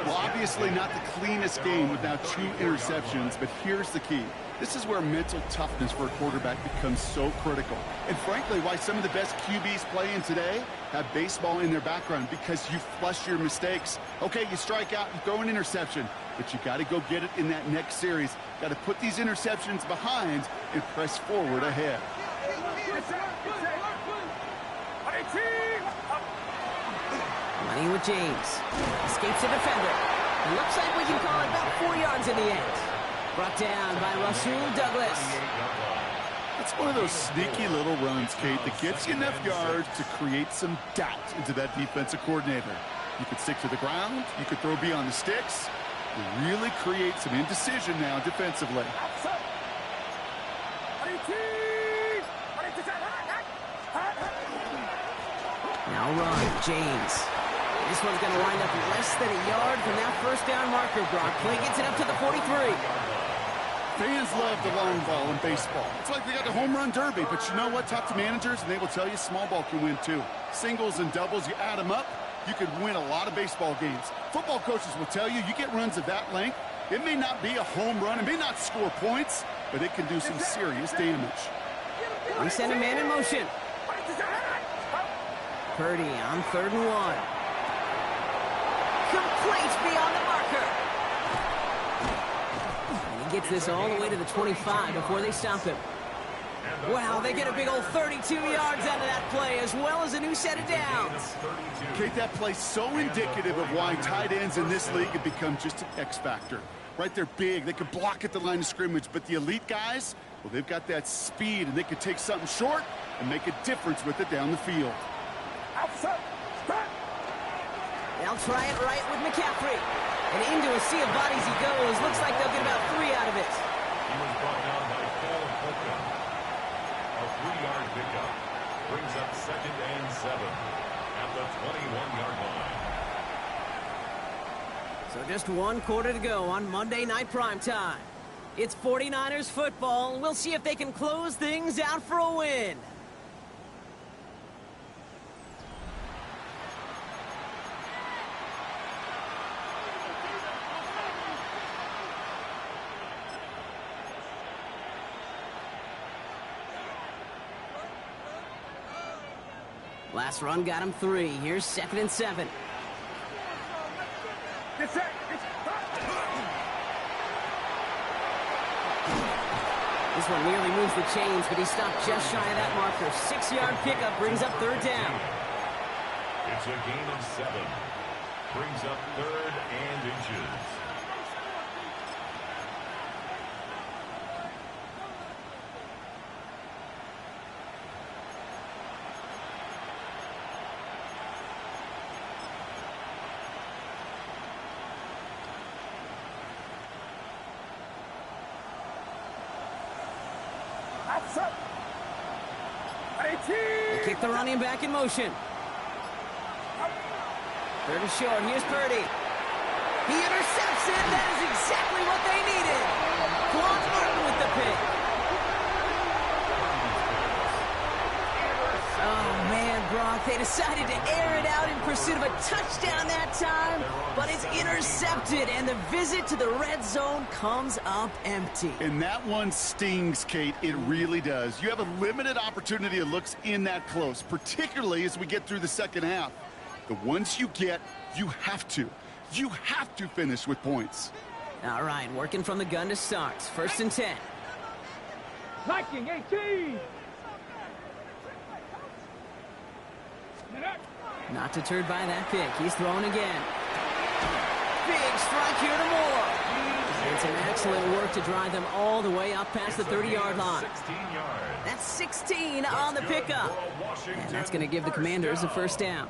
Well, obviously not the cleanest game with now 2 interceptions, but here's the key. This is where mental toughness for a quarterback becomes so critical. And frankly, why some of the best QBs playing today have baseball in their background, because you flush your mistakes. Okay, you strike out, you throw an interception. but you got to go get it in that next series. Got to put these interceptions behind and press forward ahead. Running with James. Escapes the defender. It looks like we can call it about 4 yards in the end. Brought down by Rasul Douglas. It's one of those sneaky little runs, Kate, that gets you enough yards to create some doubt into that defensive coordinator. You could stick to the ground. You could throw beyond the sticks. You really create some indecision now defensively. Now run, James. This one's going to wind up less than a yard from that first down marker, Brock. Play gets it up to the 43. Fans love the long ball in baseball. It's like they got the home run derby, but you know what? Talk to managers, and they will tell you small ball can win too. Singles and doubles, you add them up, you could win a lot of baseball games. Football coaches will tell you get runs of that length. It may not be a home run, it may not score points, but it can do some serious damage. We send a man in motion. Purdy on 3rd and 1. Complete beyond the marker. And he gets this all the way to the 25 before they stop him. Wow, they get a big old 32 yards out of that play, as well as a new set of downs. Kate, that play's so indicative of why tight ends in this league have become just an X factor. Right, they're big, they can block at the line of scrimmage, but the elite guys, well, they've got that speed, and they can take something short and make a difference with it down the field. They'll try it right with McCaffrey. And into a sea of bodies he goes. Looks like they'll get about 3 out of it. He was brought down by Paul Polka. A 3-yard pickup brings up 2nd and 7 at the 21-yard line. So just 1 quarter to go on Monday Night Primetime. It's 49ers football. We'll see if they can close things out for a win. Last run got him 3. Here's 2nd and 7. This one nearly moves the chains, but he stopped just shy of that marker. 6-yard pickup brings up 3rd down. It's a gain of 7. Brings up 3rd and inches. They kick the running back in motion. 3rd and short. Here's Purdy. He intercepts it. That is exactly what they needed. Quan Martin with the pick. Oh, man, Brock. They decided to air it out in pursuit of a touchdown that time, but it's intercepted, and the visit to the red zone comes up empty. And that one stings, Kate. It really does. You have a limited opportunity that looks in that close, particularly as we get through the second half. The ones you get, you have to finish with points. All right, working from the gun to start. 1st and 10. Liking 18. Not deterred by that pick. He's throwing again. Big strike here to Moore. And some excellent work to drive them all the way up past the 30-yard line. 16 yards. That's 16 on the pickup. And that's going to give the Commanders a 1st down.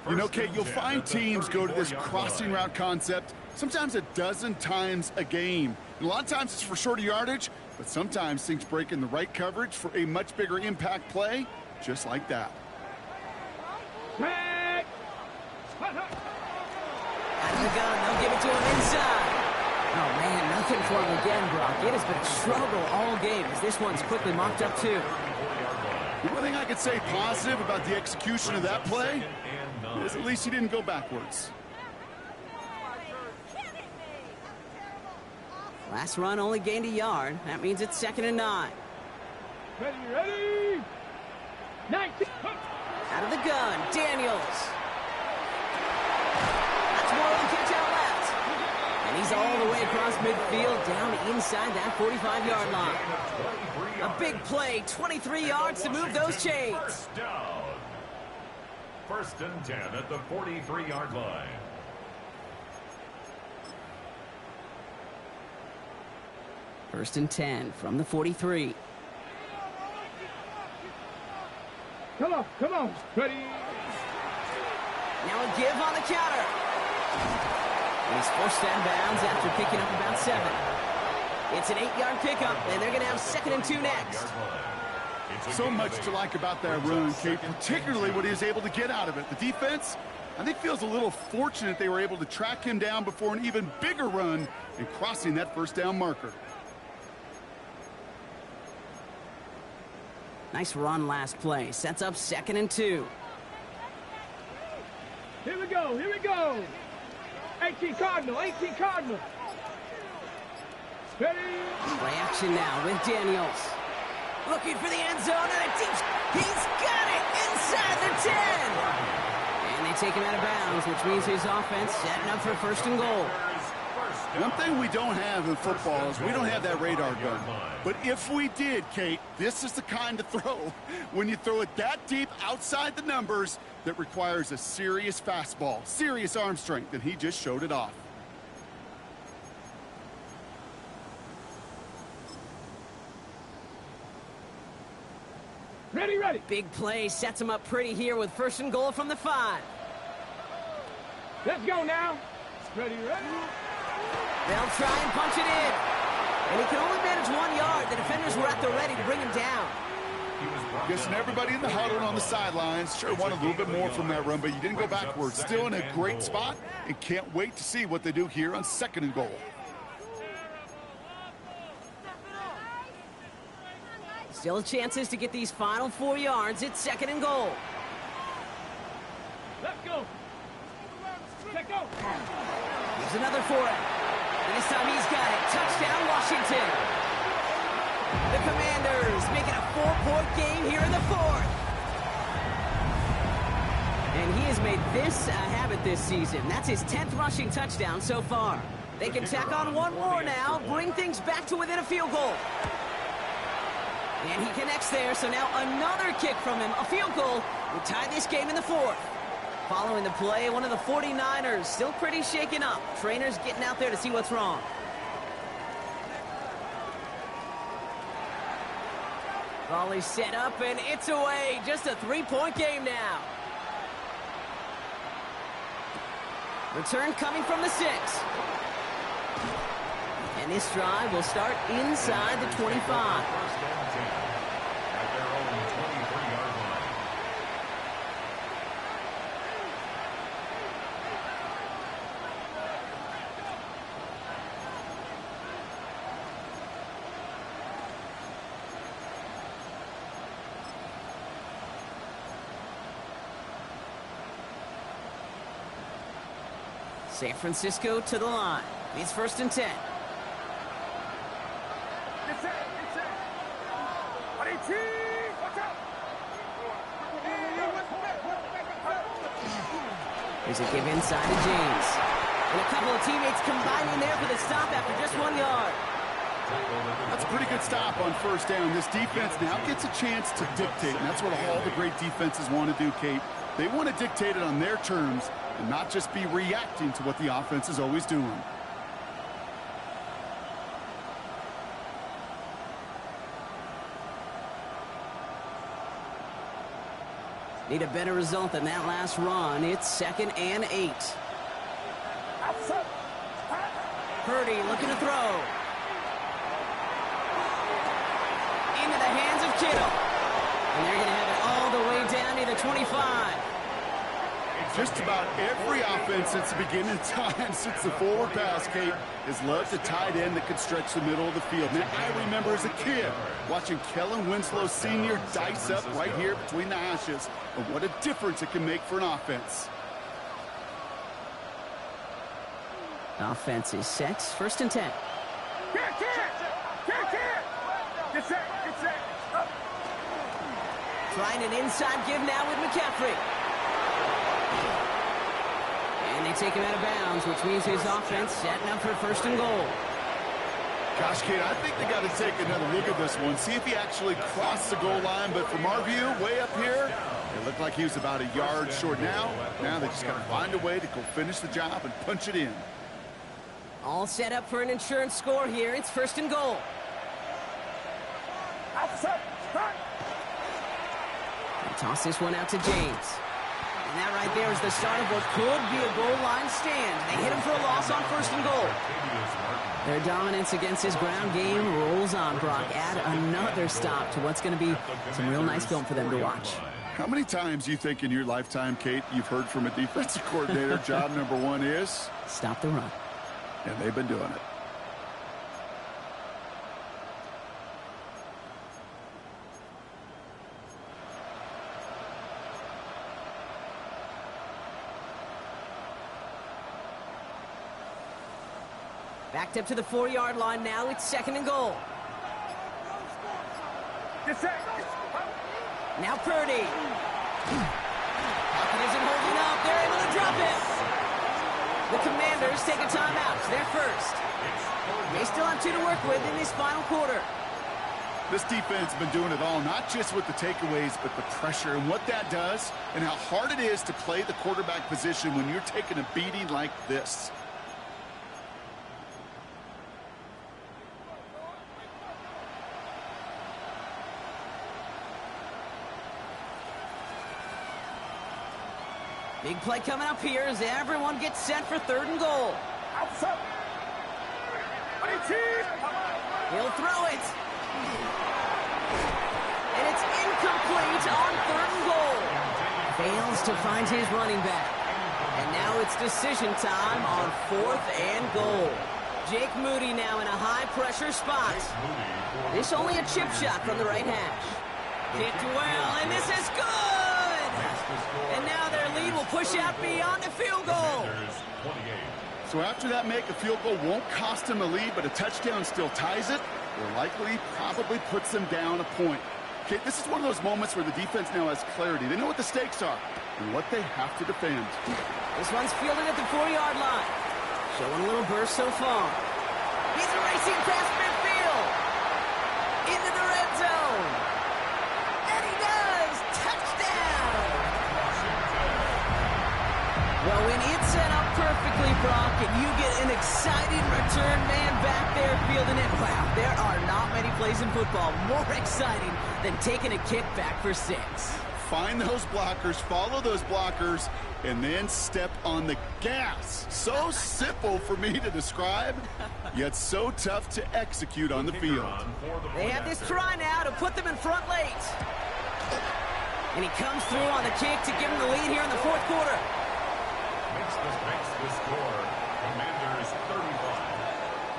You know, Kate, you'll find teams go to this crossing route concept sometimes a dozen times a game. And a lot of times it's for shorter yardage, but sometimes things break in the right coverage for a much bigger impact play, just like that. Out of the gun, they'll give it to him inside. Oh, man, nothing for him again, Brock. It has been a struggle all game as this one's quickly mocked up, too. The one thing I could say positive about the execution of that play is at least he didn't go backwards. Last run only gained a yard. That means it's 2nd and 9. Ready. 19. Out of the gun, Daniels. That's more than catch out left. And He's all the way across midfield, down inside that 45-yard line. A big play, 23 yards to move those chains. First down. First and 10 at the 43-yard line. First and 10 from the 43. Come on. Ready. Now a give on the counter. And he's forced out of bounds after picking up about 7. It's an 8-yard pickup, and they're going to have 2nd and 2 next. So much to like about that run, Kate, particularly what he was able to get out of it. The defense, I think, feels a little fortunate they were able to track him down before an even bigger run and crossing that first down marker. Nice run last play. Sets up 2nd and 2. Here we go. 18 Cardinal. Ready. Play action now with Daniels. Looking for the end zone and a deep. He's got it inside the 10. And they take him out of bounds, which means his offense setting up for 1st and goal. One thing we don't have in football is we don't have that radar gun. But if we did, Kate, this is the kind of throw, when you throw it that deep outside the numbers, that requires a serious fastball, serious arm strength, and he just showed it off. Ready. Big play sets him up pretty here with 1st and goal from the 5. Let's go now. Ready. They'll try and punch it in. And he can only manage 1 yard. The defenders were at the ready to bring him down. Guessing everybody in the huddle and on the sidelines sure want a little bit more from that run, but you didn't go backwards. Still in a great spot, and can't wait to see what they do here on 2nd and goal. Still chances to get these final 4 yards. It's 2nd and goal. Let's go. Let's go. Here's another for it. And this time he's got it. Touchdown, Washington. The Commanders making a 4-point game here in the 4th. And he has made this a habit this season. That's his 10th rushing touchdown so far. They can tack on 1 more now, bring things back to within a field goal. And he connects there, so now another kick from him. A field goal would tie this game in the 4th. Following the play, one of the 49ers still pretty shaken up. Trainers getting out there to see what's wrong. Volley set up, and it's away. Just a 3-point game now. Return coming from the 6. And this drive will start inside the 25. San Francisco to the line. It's 1st and 10. Here's a give inside to James. And a couple of teammates combining there for the stop after just 1 yard. That's a pretty good stop on 1st down. This defense now gets a chance to dictate, and that's what all the great defenses want to do, Kate. They want to dictate it on their terms and not just be reacting to what the offense is always doing. Need a better result than that last run. It's 2nd and 8. Purdy looking to throw. Into the hands of Kittle. And they're going to have it all the way down to the 25. Just about every offense since the beginning of time, since the forward pass, Kate, has loved a tight end that could stretch the middle of the field. Now, I remember as a kid watching Kellen Winslow Sr. dice up right here between the hashes, and what a difference it can make for an offense. Offense is set. 1st and 10. Get set. Trying an inside give now with McCaffrey. And They take him out of bounds, which means his offense setting up for first and goal. Gosh, Kate, I think they got to take another look at this one, see if he actually crossed the goal line. But from our view, way up here, it looked like he was about a yard short. Now they just got to find a way to go finish the job and punch it in. All set up for an insurance score here. It's first and goal. And toss this one out to James. And that right there is the start of what could be a goal line stand. They hit him for a loss on first and goal. Their dominance against his ground game rolls on, Brock. Add another stop to what's going to be some real nice film for them to watch. How many times do you think in your lifetime, Kate, you've heard from a defensive coordinator, job number one is? Stop the run. And they've been doing it. Backed up to the 4-yard line now. It's second and goal. Now Purdy. Pocket isn't holding up. They're able to drop it. The Commanders take a timeout. They're first. They still have 2 to work with in this final quarter. This defense has been doing it all, not just with the takeaways, but the pressure and what that does and how hard it is to play the quarterback position when you're taking a beating like this. Big play coming up here as everyone gets set for third and goal. He'll throw it. And it's incomplete on third and goal. Fails to find his running back. And now it's decision time on fourth and goal. Jake Moody now in a high-pressure spot. This only a chip shot from the right hash. Kicked well, and this is good! And now their lead will push out beyond the field goal. So after that make, a field goal won't cost them a lead, but a touchdown still ties it, or likely probably puts them down a point. Okay, this is one of those moments where the defense now has clarity. They know what the stakes are and what they have to defend. This one's fielded at the 4-yard line. Showing a little burst so far. He's racing past midfield. Into the red zone. And he does. Touchdown. Well, when it's set up perfectly, Brock, and you get an exciting return man back there fielding it, wow, there are not many plays in football more exciting than taking a kick back for 6. Find those blockers, follow those blockers, and then step on the gas. So simple for me to describe, yet so tough to execute on the field. They have this try now to put them in front late. And he comes through on the kick to give them the lead here in the fourth quarter. Makes the score. Commanders 35,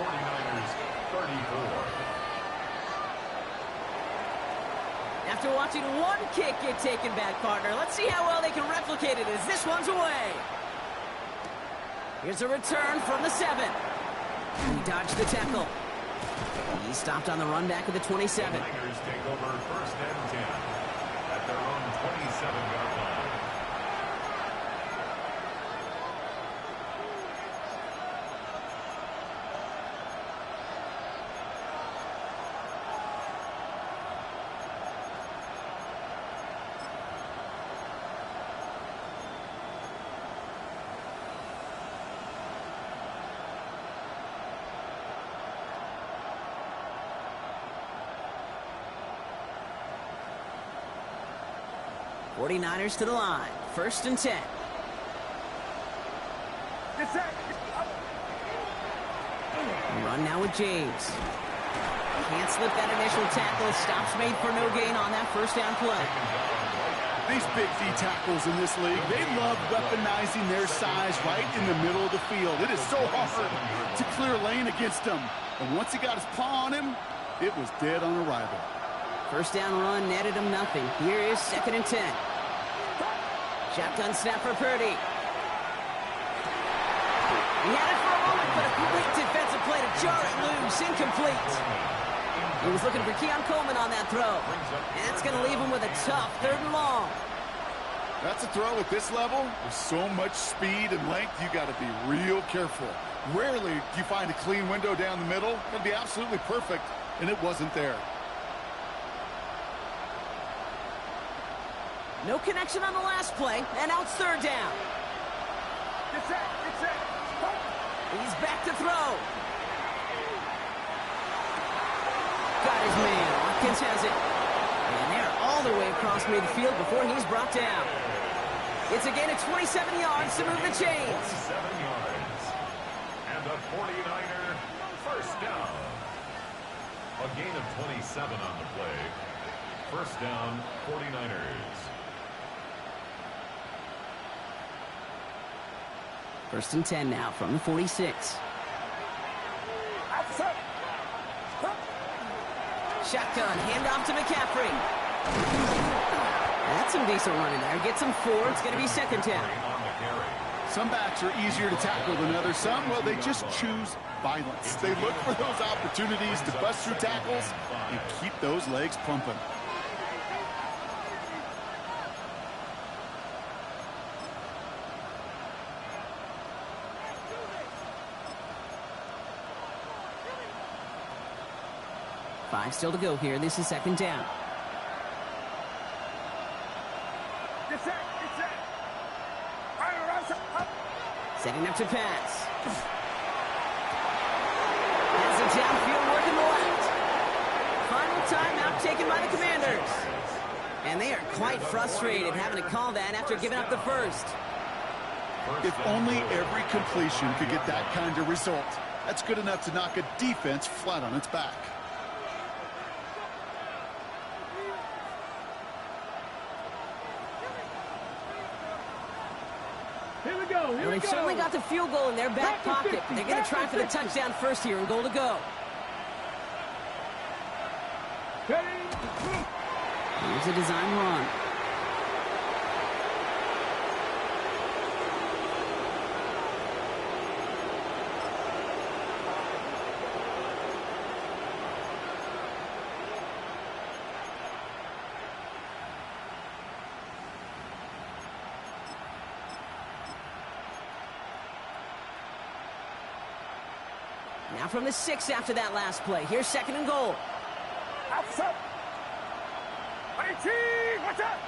49ers 34. After watching one kick get taken back, partner, let's see how well they can replicate it as this one's away. Here's a return from the 7. He dodged the tackle. He stopped on the run back of the 27. The Niners take over first and 10 at their own 27-yard line. Niners to the line. First and 10. Run now with James. Can't slip that initial tackle. Stops made for no gain on that first down play. These big D tackles in this league, they love weaponizing their size right in the middle of the field. It is so hard to clear lane against them. And once he got his paw on him, it was dead on arrival. First down run netted him nothing. Here is second and 10. Shotgun snap for Purdy. He had it for a moment, but a quick defensive play to jar it loose. Incomplete. He was looking for Keon Coleman on that throw. And that's going to leave him with a tough third and long. That's a throw at this level. With so much speed and length, you got to be real careful. Rarely do you find a clean window down the middle. It'd be absolutely perfect, and it wasn't there. No connection on the last play, and now it's third down. Get set, get set. He's back to throw. Got his man. Watkins has it. And they're all the way across midfield before he's brought down. It's a gain of 27 yards to move the chains. 7 yards. And a 49er first down. A gain of 27 on the play. First down, 49ers. First and 10 now from the 46. Shotgun, handoff to McCaffrey. That's some decent running there. Gets him 4. It's going to be second down. Some backs are easier to tackle than others. Some, well, they just choose violence. They look for those opportunities to bust through tackles and keep those legs pumping. Five still to go here. This is second down. Get set, get set. Setting up to pass. Has a downfield work in the left. Final timeout taken by the Commanders. And they are quite frustrated having to call that after giving up the first. If only every completion could get that kind of result. That's good enough to knock a defense flat on its back. Here we go, here Well, we they've go. certainly got the field goal in their back pocket. They're going to try for the touchdown first here and goal to go. Ready? Here's a design run. Now from the 6 after that last play. Here's second and goal. Outside. 18, watch out.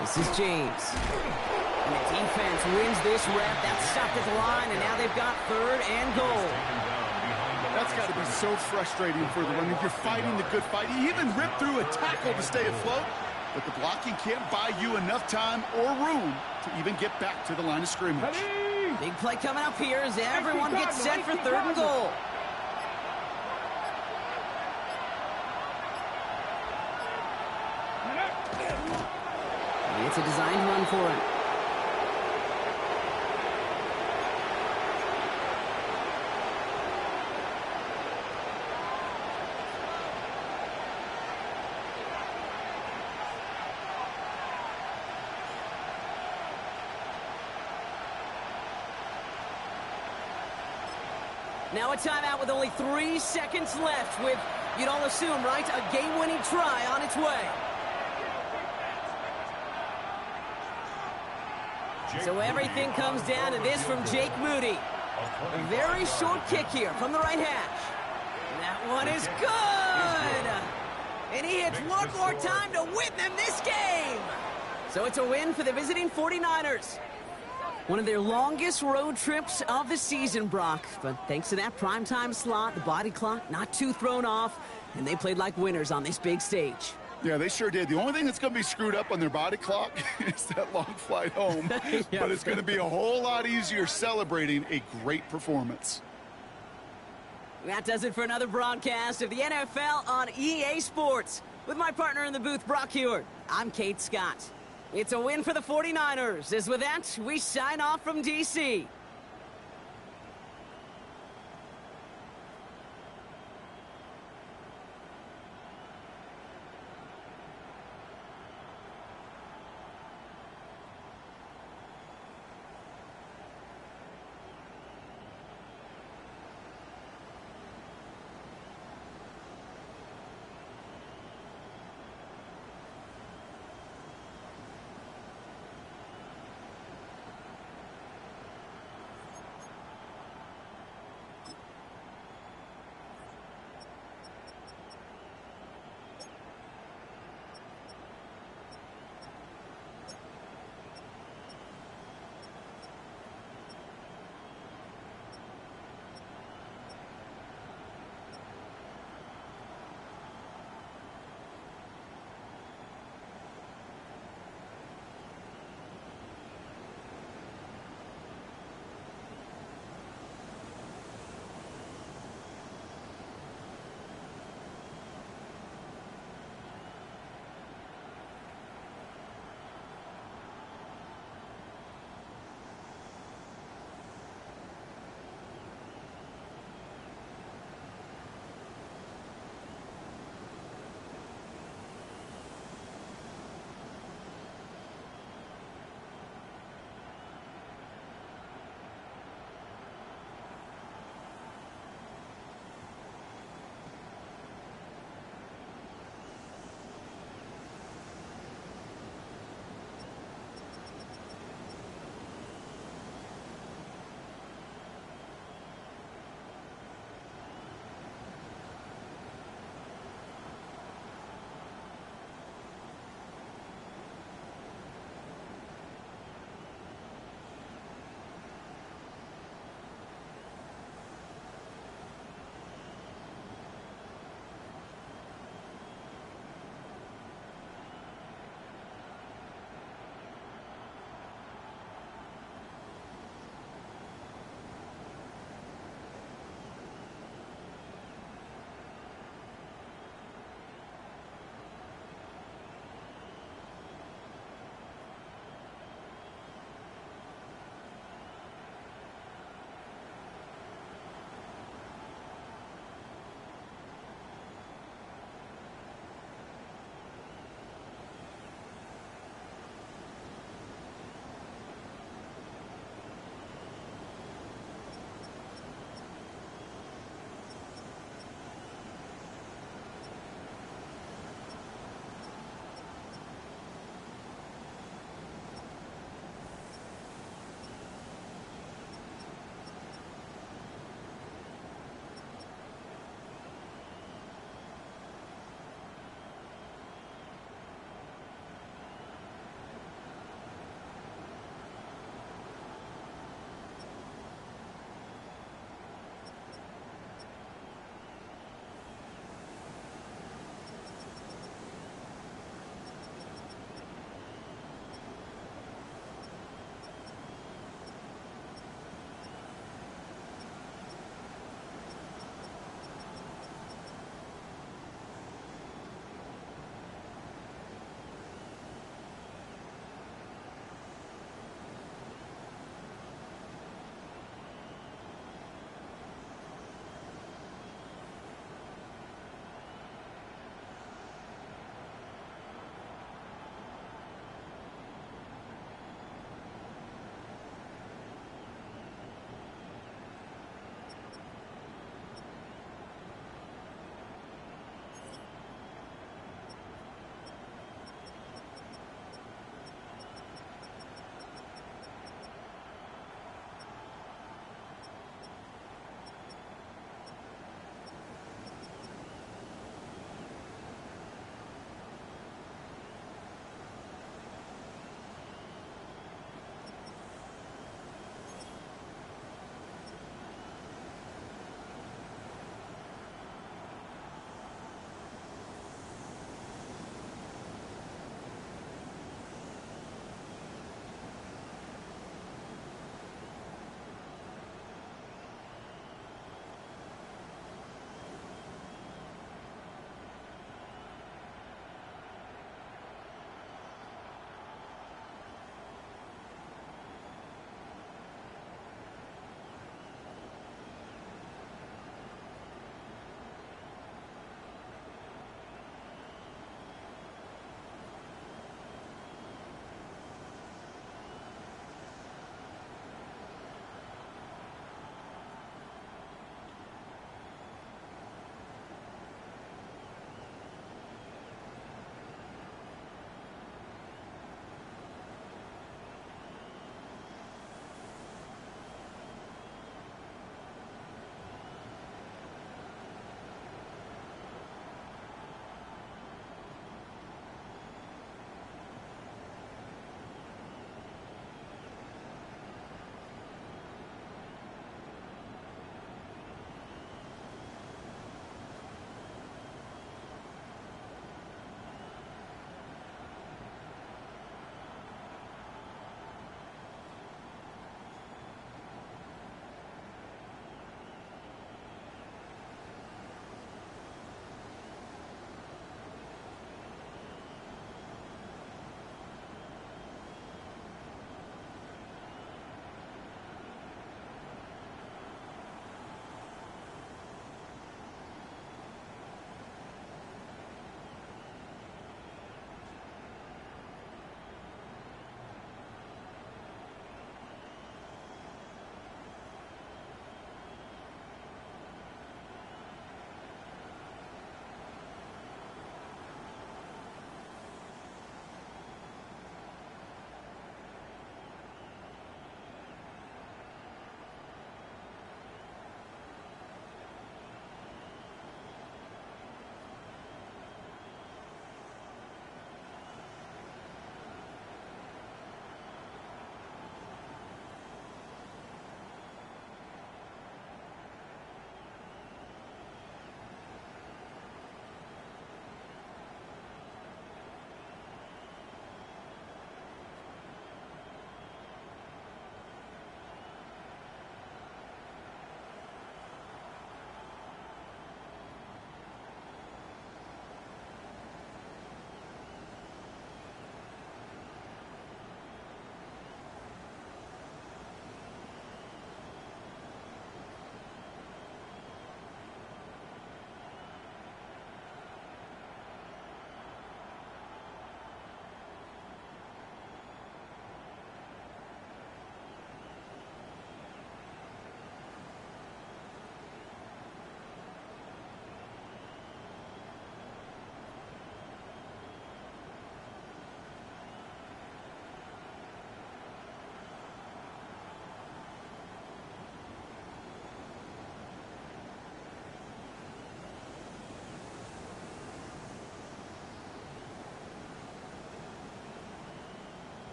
This is James. And the defense wins this rep. That's stopped at the line, and now they've got third and goal. That's got to be so frustrating for the runner. You're fighting the good fight. You even rip through a tackle to stay afloat, but the blocking can't buy you enough time or room to even get back to the line of scrimmage. Big play coming up here as everyone gets set for third and goal. It's a designed run for him. Now a timeout with only 3 seconds left with, you'd all assume, right, a game-winning try on its way. So everything comes down to this from Jake Moody. A very short kick here from the right hash. That one is good! And he hits one more time to win them this game! So it's a win for the visiting 49ers. One of their longest road trips of the season, Brock. But thanks to that primetime slot, the body clock not too thrown off, and they played like winners on this big stage. Yeah, they sure did. The only thing that's going to be screwed up on their body clock is that long flight home. Yep. But it's going to be a whole lot easier celebrating a great performance. That does it for another broadcast of the NFL on EA Sports. With my partner in the booth, Brock Heward, I'm Kate Scott. It's a win for the 49ers. As with that, we sign off from D.C.